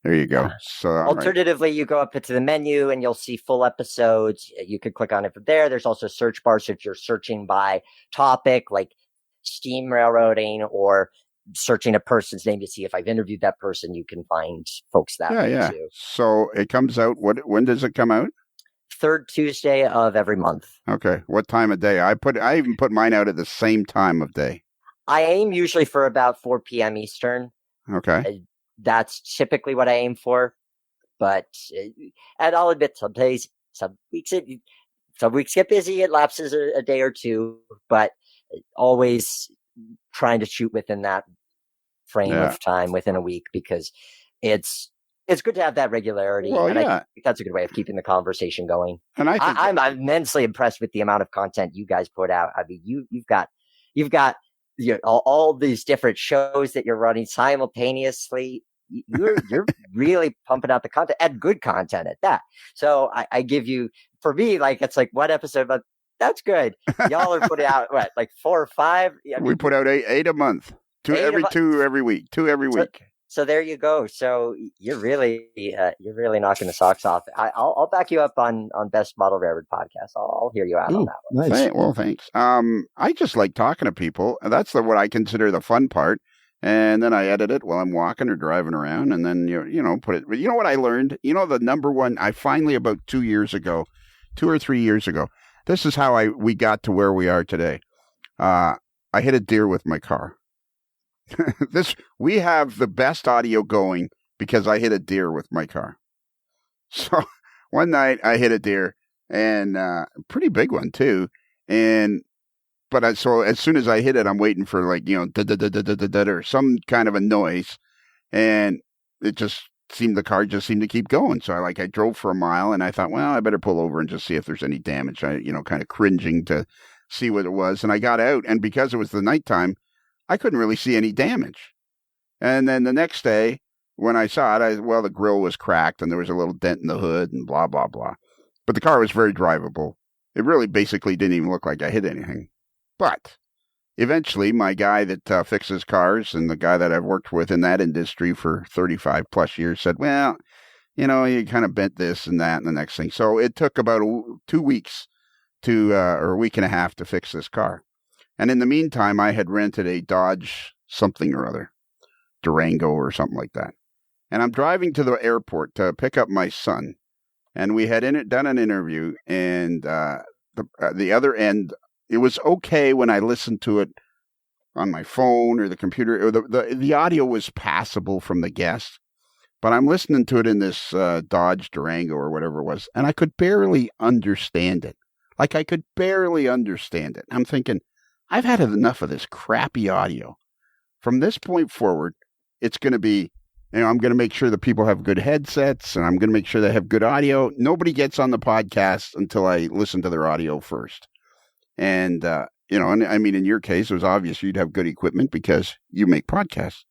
there you go. So alternatively, you go up into the menu, and you'll see full episodes. You could click on it from there. There's also search bars. So if you're searching by topic, like steam railroading, or searching a person's name to see if I've interviewed that person, you can find folks that way too. So it comes out. When does it come out? Third Tuesday of every month. Okay. What time of day? I even put mine out at the same time of day. I aim usually for about 4 p.m. Eastern. Okay. That's typically what I aim for. But and I'll admit, some weeks get busy. It lapses a day or two, but always trying to shoot within that frame of time, within a week, because it's good to have that regularity. Well, and I think that's a good way of keeping the conversation going. And I'm immensely impressed with the amount of content you guys put out. I mean, you've got all these different shows that you're running simultaneously. You're really pumping out the content, and good content at that. So I give you, for me, like, it's like one episode, but that's good. Y'all are putting out what, like 4 or 5? I mean, we put out 8 a month, 2 every week. So there you go. So you're really knocking the socks off. I'll back you up on Best Model Railroad podcast. I'll hear you out on that one. Nice. Well, thanks. I just like talking to people. That's what I consider the fun part. And then I edit it while I'm walking or driving around, and then put it. You know what I learned? The number one. I finally, about 2 or 3 years ago. This is how we got to where we are today. I hit a deer with my car. We have the best audio going because I hit a deer with my car. So one night I hit a deer, and a pretty big one too. So as soon as I hit it, I'm waiting for or some kind of a noise, and the car just seemed to keep going. So I drove for a mile, and I thought, well, I better pull over and just see if there's any damage. I kind of cringing to see what it was, and I got out, and because it was the nighttime, I couldn't really see any damage. And then the next day, when I saw it, the grill was cracked, and there was a little dent in the hood, and blah blah blah. But the car was very drivable. It really basically didn't even look like I hit anything. But eventually, my guy that fixes cars and the guy that I've worked with in that industry for 35 plus years said, well, you kind of bent this and that and the next thing. So it took about 2 weeks or a week and a half to fix this car. And in the meantime, I had rented a Dodge something or other, Durango or something like that. And I'm driving to the airport to pick up my son. And we had done an interview, and the other end, it was okay when I listened to it on my phone or the computer. Or the audio was passable from the guest, but I'm listening to it in this Dodge Durango or whatever it was, and I could barely understand it. I could barely understand it. I'm thinking, I've had enough of this crappy audio. From this point forward, it's going to be, I'm going to make sure that people have good headsets, and I'm going to make sure they have good audio. Nobody gets on the podcast until I listen to their audio first. And, and I mean, in your case, it was obvious you'd have good equipment because you make podcasts.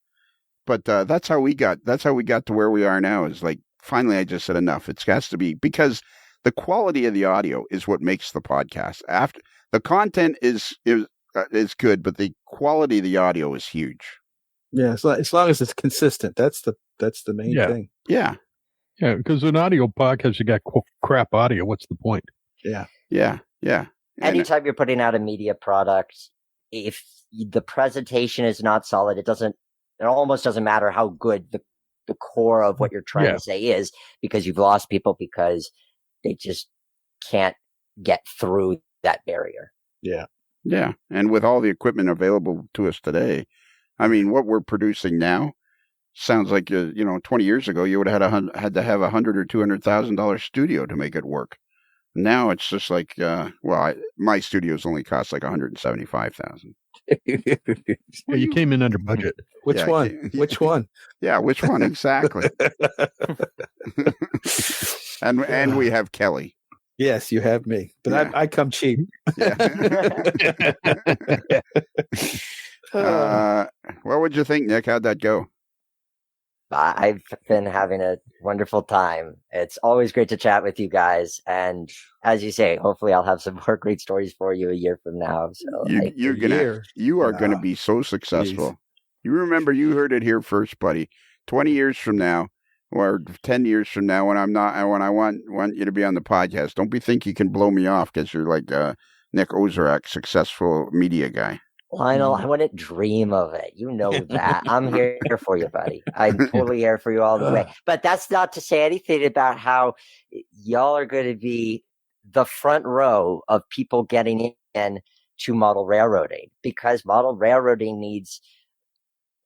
But that's how we got to where we are now, is finally I just said enough. It has to be, because the quality of the audio is what makes the podcast. After the content is good, but the quality of the audio is huge. Yeah, as long as it's consistent, that's the main thing. Yeah. Yeah, because an audio podcast, you got crap audio. What's the point? Yeah. Anytime you're putting out a media product, if the presentation is not solid, it almost doesn't matter how good the core of what you're trying to say is, because you've lost people because they just can't get through that barrier. Yeah. And with all the equipment available to us today, I mean, what we're producing now sounds like, 20 years ago, you would have had to have $100,000 or $200,000 studio to make it work. Now it's just like, my studios only cost like $175,000. Well, you came in under budget. Which one? Which one? Yeah, which one exactly? and we have Kelly. Yes, you have me, but Yeah. I come cheap. Yeah. What would you think, Nick? How'd that go? I've been having a wonderful time. It's always great to chat with you guys. And as you say, hopefully I'll have some more great stories for you a year from now. So you are gonna be so successful. Please. You remember, you heard it here first, buddy. 20 years from now, or 10 years from now, when I want you to be on the podcast, don't be think you can blow me off because you're like Nick Ozorak, successful media guy. Lionel, I wouldn't dream of it. You know that. I'm here for you, buddy. I'm totally here for you all the way. But that's not to say anything about how y'all are going to be the front row of people getting in to model railroading, because model railroading needs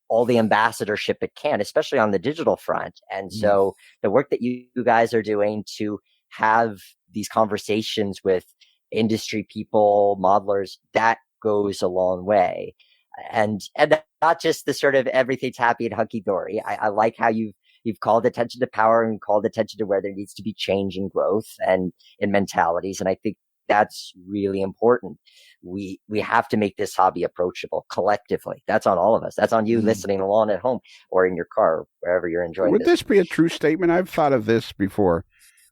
all the ambassadorship it can, especially on the digital front. And so the work that you guys are doing to have these conversations with industry people, modelers, that goes a long way. And not just the sort of everything's happy and hunky-dory. I like how you've called attention to power and called attention to where there needs to be change and growth and in mentalities. And I think that's really important. We have to make this hobby approachable collectively. That's on all of us. That's on you listening along at home or in your car, wherever you're enjoying Would this be a true statement? I've thought of this before.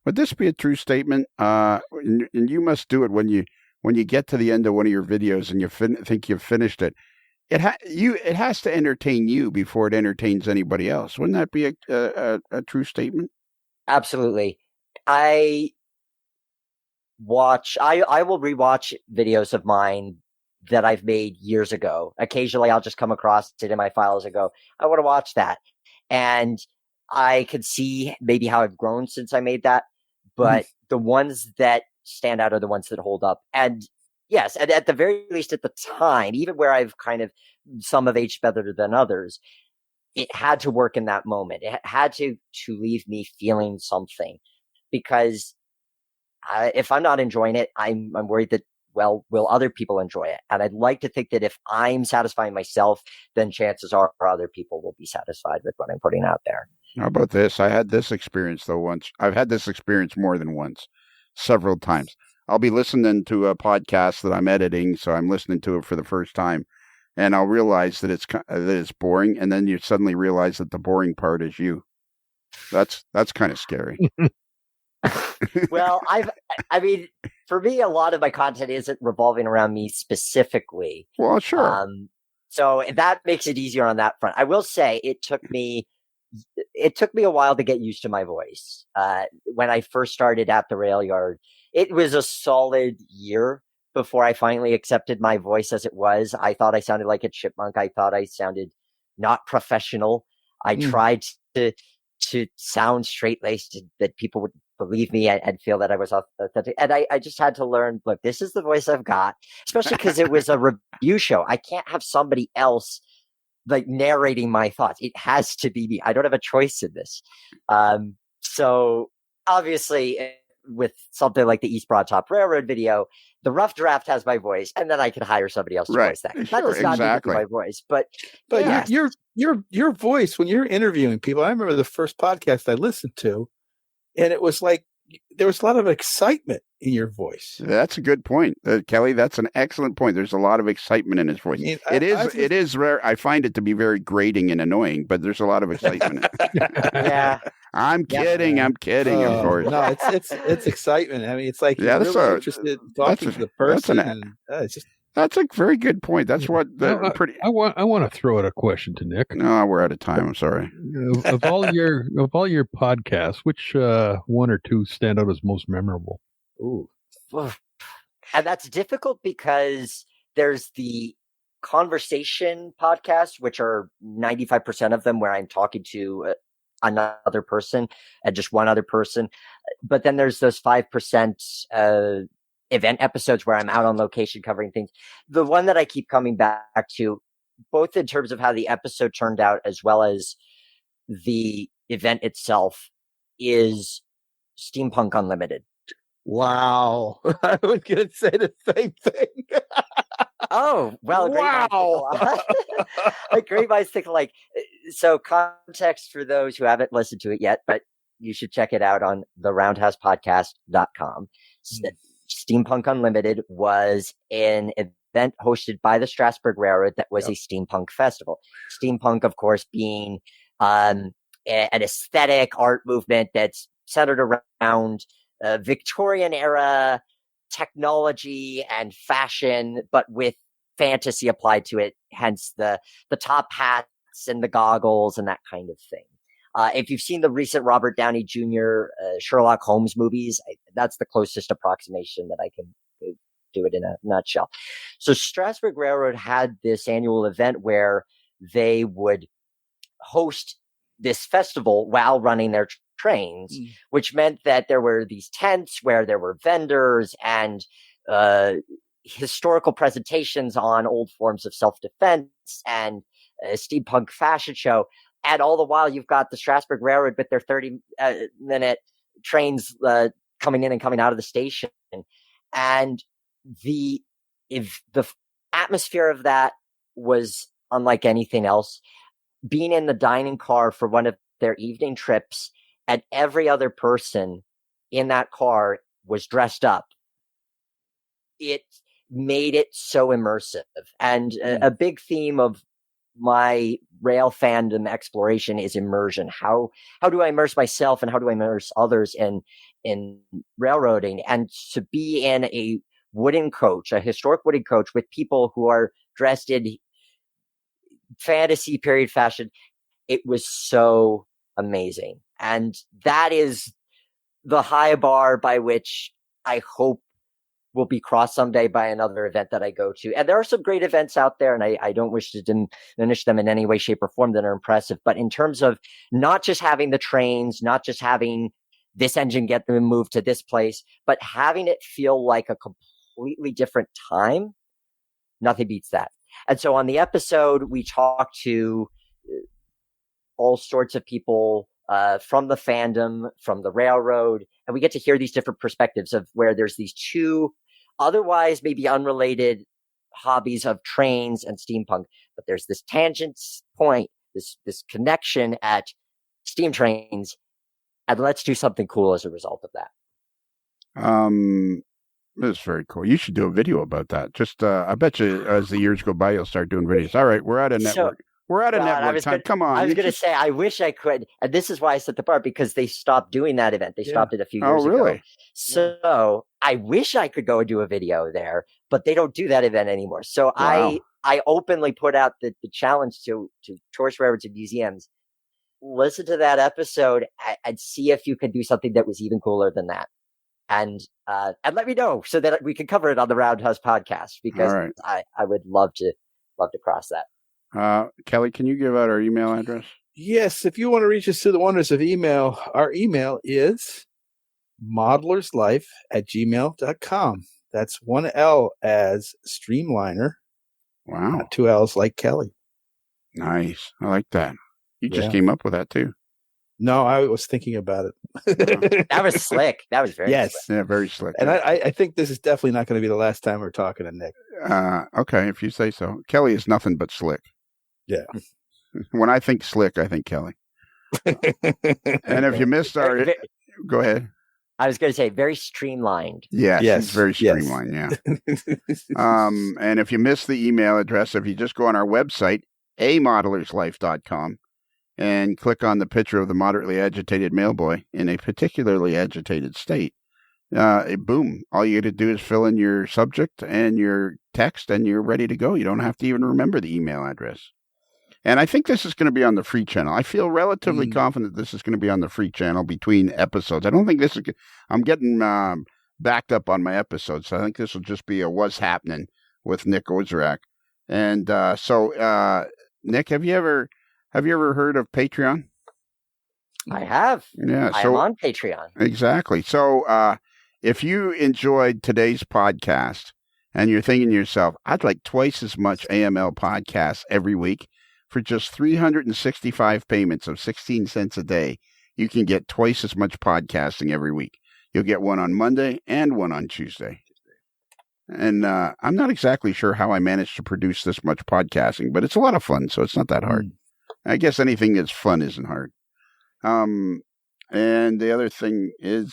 Would this be a true statement? And you must do it when you get to the end of one of your videos and you think you've finished it. It has to entertain you before it entertains anybody else. Wouldn't that be a true statement? Absolutely. I will rewatch videos of mine that I've made years ago. Occasionally I'll just come across it in my files and go, I want to watch that. And I could see maybe how I've grown since I made that. But the ones that stand out are the ones that hold up. And yes, at the very least at the time, even where I've kind of some have aged better than others, it had to work in that moment. It had to leave me feeling something, because if I'm not enjoying it, I'm worried that, well, will other people enjoy it? And I'd like to think that if I'm satisfying myself, then chances are other people will be satisfied with what I'm putting out there. How about this? I had this experience though once. I've had this experience more than once, several times. I'll be listening to a podcast that I'm editing, so I'm listening to it for the first time, and I'll realize that it's boring, and then you suddenly realize that the boring part is you. That's kind of scary. Well, I mean, for me, a lot of my content isn't revolving around me specifically. Well, sure. So that makes it easier on that front. I will say it took me a while to get used to my voice. When I first started at the rail yard, it was a solid year before I finally accepted my voice as it was. I thought I sounded like a chipmunk. I thought I sounded not professional. I tried to sound straight-laced, that people would believe me and feel that I was authentic. And I just had to learn, look, this is the voice I've got, especially because it was a review show. I can't have somebody else like narrating my thoughts. It has to be me. I don't have a choice in this. So obviously with something like the East Broad Top Railroad video, the rough draft has my voice, and then I can hire somebody else to voice that. That does not need my voice, but yeah. your voice when you're interviewing people. I remember the first podcast I listened to, and it was like there was a lot of excitement in your voice. That's a good point, Kelly. That's an excellent point. There's a lot of excitement in his voice. It is rare. I find it to be very grating and annoying, but there's a lot of excitement. Yeah. I'm kidding. Of course. No, it's excitement. I mean, it's like you're really interested in talking to the person. That's a very good point. That's what I want to throw out a question to Nick. No, we're out of time. I'm sorry. Of all your podcasts, which one or two stand out as most memorable? Ooh. And that's difficult because there's the conversation podcasts, which are 95% of them where I'm talking to another person and just one other person. But then there's those 5% event episodes where I'm out on location covering things. The one that I keep coming back to, both in terms of how the episode turned out as well as the event itself, is Steampunk Unlimited, Wow. I was going to say the same thing. Oh, well, wow. a great minds think alike. So context for those who haven't listened to it yet, but you should check it out on theroundhousepodcast.com. Steampunk Unlimited was an event hosted by the Strasbourg Railroad that was a steampunk festival. Steampunk, of course, being an aesthetic art movement that's centered around Victorian era technology and fashion, but with fantasy applied to it, hence the top hats and the goggles and that kind of thing. If you've seen the recent Robert Downey Jr. Sherlock Holmes movies, that's the closest approximation that I can do it in a nutshell. So Strasbourg Railroad had this annual event where they would host this festival while running their trains, which meant that there were these tents where there were vendors and historical presentations on old forms of self-defense and a steampunk fashion show. And all the while, you've got the Strasbourg Railroad with their 30-minute trains coming in and coming out of the station. And the atmosphere of that was unlike anything else. Being in the dining car for one of their evening trips, and every other person in that car was dressed up. It made it so immersive. And a big theme of my rail fandom exploration is immersion. How do I immerse myself and how do I immerse others in railroading? And to be in a wooden coach, a historic wooden coach with people who are dressed in fantasy period fashion, it was so amazing. And that is the high bar by which I hope will be crossed someday by another event that I go to. And there are some great events out there, and I don't wish to diminish them in any way, shape, or form that are impressive. But in terms of not just having the trains, not just having this engine get them moved to this place, but having it feel like a completely different time, nothing beats that. And so on the episode, we talk to all sorts of people from the fandom, from the railroad, and we get to hear these different perspectives of where there's these two otherwise maybe unrelated hobbies of trains and steampunk, but there's this tangent point, this connection at steam trains, and let's do something cool as a result of that. That's very cool. You should do a video about that. Just, I bet you as the years go by, you'll start doing videos. All right, we're out of network. We're out of network time. Come on. I was going to say, I wish I could. And this is why I set the bar, because they stopped doing that event. They stopped it a few years ago. So I wish I could go and do a video there, but they don't do that event anymore. So I openly put out the challenge to tourist railroads and museums. Listen to that episode and see if you can do something that was even cooler than that. And let me know so that we can cover it on the Roundhouse podcast, because I would love to cross that. Kelly, can you give out our email address? Yes, if you want to reach us through the wonders of email, our email is modelerslife@gmail.com. That's one L as Streamliner. Wow. Not two L's like Kelly. Nice. I like that. You just came up with that too. No, I was thinking about it. That was slick. That was very slick. Yeah, very slick. And I think this is definitely not going to be the last time we're talking to Nick. Okay, if you say so. Kelly is nothing but slick. Yeah. When I think slick, I think Kelly. And if you missed our... Go ahead. I was going to say very streamlined. Yes, it's very streamlined, yeah. And if you missed the email address, if you just go on our website, amodelerslife.com, and click on the picture of the moderately agitated mailboy in a particularly agitated state, boom, all you got to do is fill in your subject and your text, and you're ready to go. You don't have to even remember the email address. And I think this is going to be on the free channel. I feel relatively confident this is going to be on the free channel between episodes. I don't think this is... I'm getting backed up on my episodes, so I think this will just be a Waz Happenin with Nick Ozorak. And Nick, have you ever heard of Patreon? I have. Yeah, I am on Patreon. Exactly. So if you enjoyed today's podcast and you're thinking to yourself, I'd like twice as much AML podcasts every week, for just 365 payments of 16 cents a day, you can get twice as much podcasting every week. You'll get one on Monday and one on Tuesday. And I'm not exactly sure how I managed to produce this much podcasting, but it's a lot of fun, so it's not that hard. I guess anything that's fun isn't hard. And the other thing is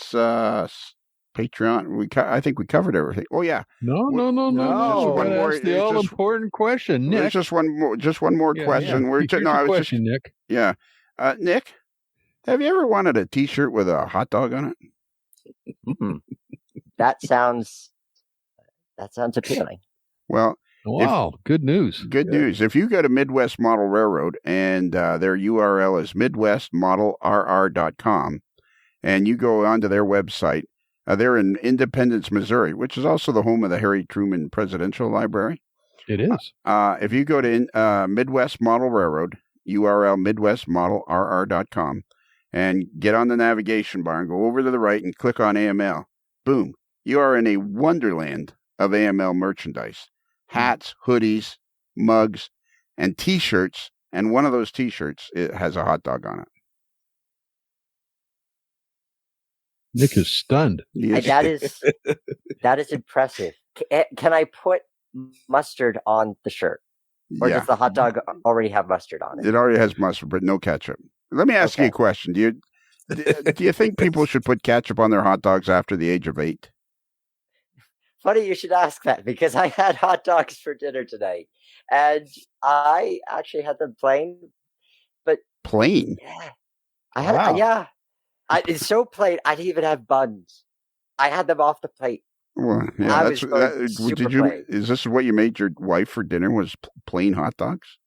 Patreon. I think we covered everything. Oh yeah. No. One more. That's the all important question, Nick. There's just one more question. Yeah. We're Nick. Yeah. Nick, have you ever wanted a T-shirt with a hot dog on it? That sounds appealing. Well, wow, good news. Good news. If you go to Midwest Model Railroad and their URL is midwestmodelrr.com, and you go onto their website, they're in Independence, Missouri, which is also the home of the Harry Truman Presidential Library. It is. If you go to Midwest Model Railroad, URL midwestmodelrr.com, and get on the navigation bar and go over to the right and click on AML, boom, you are in a wonderland of AML merchandise. Hats, hoodies, mugs, and T-shirts. And one of those T-shirts, it has a hot dog on it. Nick is stunned. Yes. That is impressive. Can I put mustard on the shirt? Or does the hot dog already have mustard on it? It already has mustard, but no ketchup. Let me ask you a question. Do you think people should put ketchup on their hot dogs after the age of 8? Funny you should ask that, because I had hot dogs for dinner tonight, and I actually had them plain. But plain? Yeah, I had it's so plain. I didn't even have buns. I had them off the plate. Well, yeah, is this what you made your wife for dinner? Was plain hot dogs?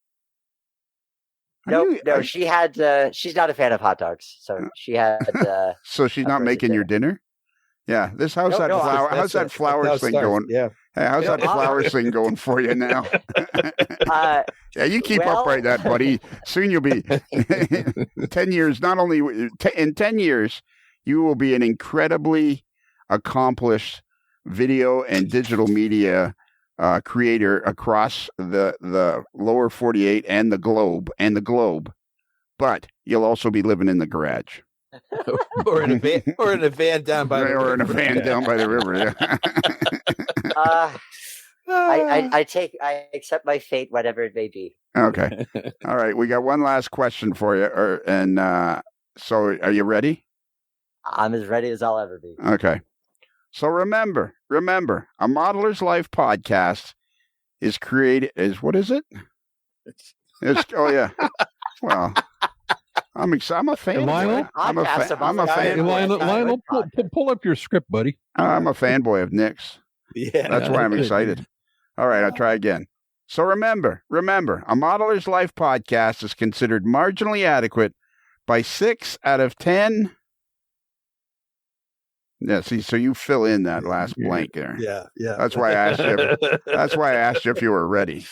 No, she had. She's not a fan of hot dogs, so she had. So she's not making your dinner. Yeah, this how's that flowers thing going? Yeah, hey, how's that flowers thing going for you now? Yeah, you keep up right that, buddy. Soon you'll be 10 years. Not only in 10 years, you will be an incredibly accomplished video and digital media creator across the lower 48 and the globe. But you'll also be living in the garage. or in a van down by the river. Or in a van down by the river. Yeah. I accept my fate, whatever it may be. Okay. All right. We got one last question for you. So are you ready? I'm as ready as I'll ever be. Okay. So remember, a Modeler's Life podcast is created. What is it? Oh yeah. Well, I'm a fan. Lionel? I'm a fan. Lionel, pull up your script, buddy. I'm a fanboy of Nick's. Yeah, that's why I'm excited. All right, I'll try again. So remember, a Modeler's Life podcast is considered marginally adequate by 6 out of 10. Yeah, see, so you fill in that last blank there. Yeah. That's why I asked you if you were ready.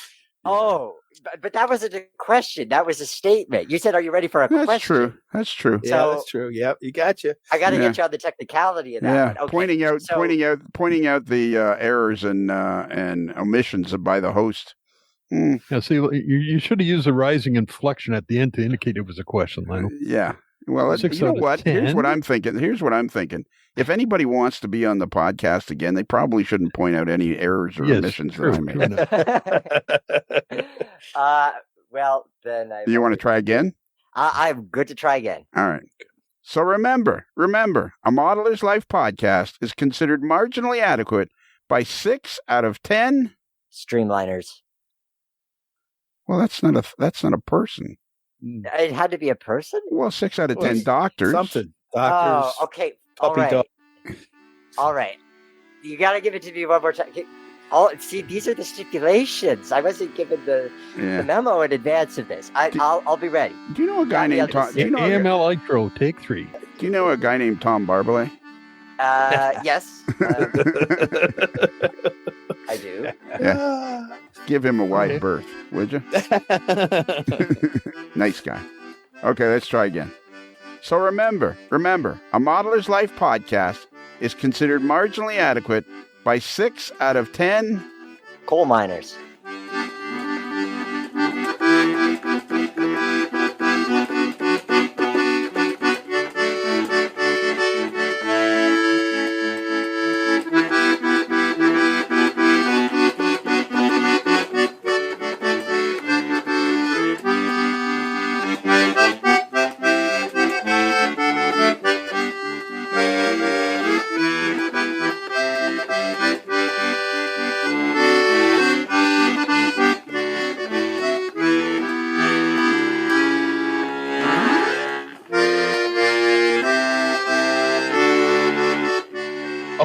Oh, but that wasn't a question. That was a statement. You said, "Are you ready for a question?" That's true. Yeah, that's true. Yep, you got you. I got to get you on the technicality of that. Yeah, one. Okay. pointing out the errors and omissions by the host. Yeah, see, you should have used a rising inflection at the end to indicate it was a question, Lionel. Yeah. Well, you know what? 10? Here's what I'm thinking. If anybody wants to be on the podcast again, they probably shouldn't point out any errors or omissions that I made. Well, then you want to try again? I'm good to try again. All right. So remember, a Modeler's Life podcast is considered marginally adequate by 6 out of 10 streamliners. Well, that's not a person. It had to be a person? Well, 6 out of 10 doctors. Something. Doctors. Oh, okay. All right. You got to give it to me one more time. See, these are the stipulations. I wasn't given the memo in advance of this. I'll be ready. Do you know a guy named Tom? AML Intro, take 3. Do you know a guy named Tom Barbalet? Yes. I do. Yeah. Give him a wide berth, would you? Nice guy. Okay, let's try again. So remember, a Modeler's Life podcast is considered marginally adequate by 6 out of 10 coal miners.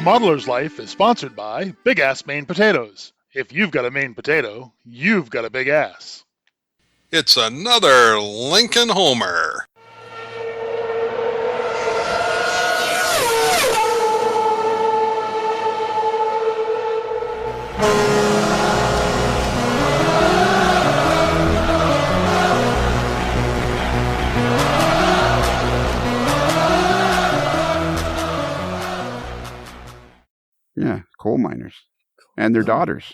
Modeler's Life is sponsored by Big Ass Maine Potatoes. If you've got a Maine potato, you've got a big ass. It's another Lincoln Homer. Yeah, coal miners and their daughters.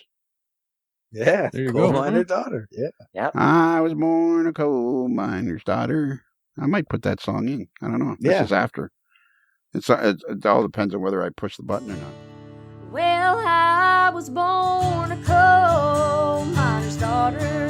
Yeah, There you coal go. miner daughter. Yeah. I was born a coal miner's daughter. I might put that song in. I don't know. Yeah. This is after. It all depends on whether I push the button or not. Well, I was born a coal miner's daughter.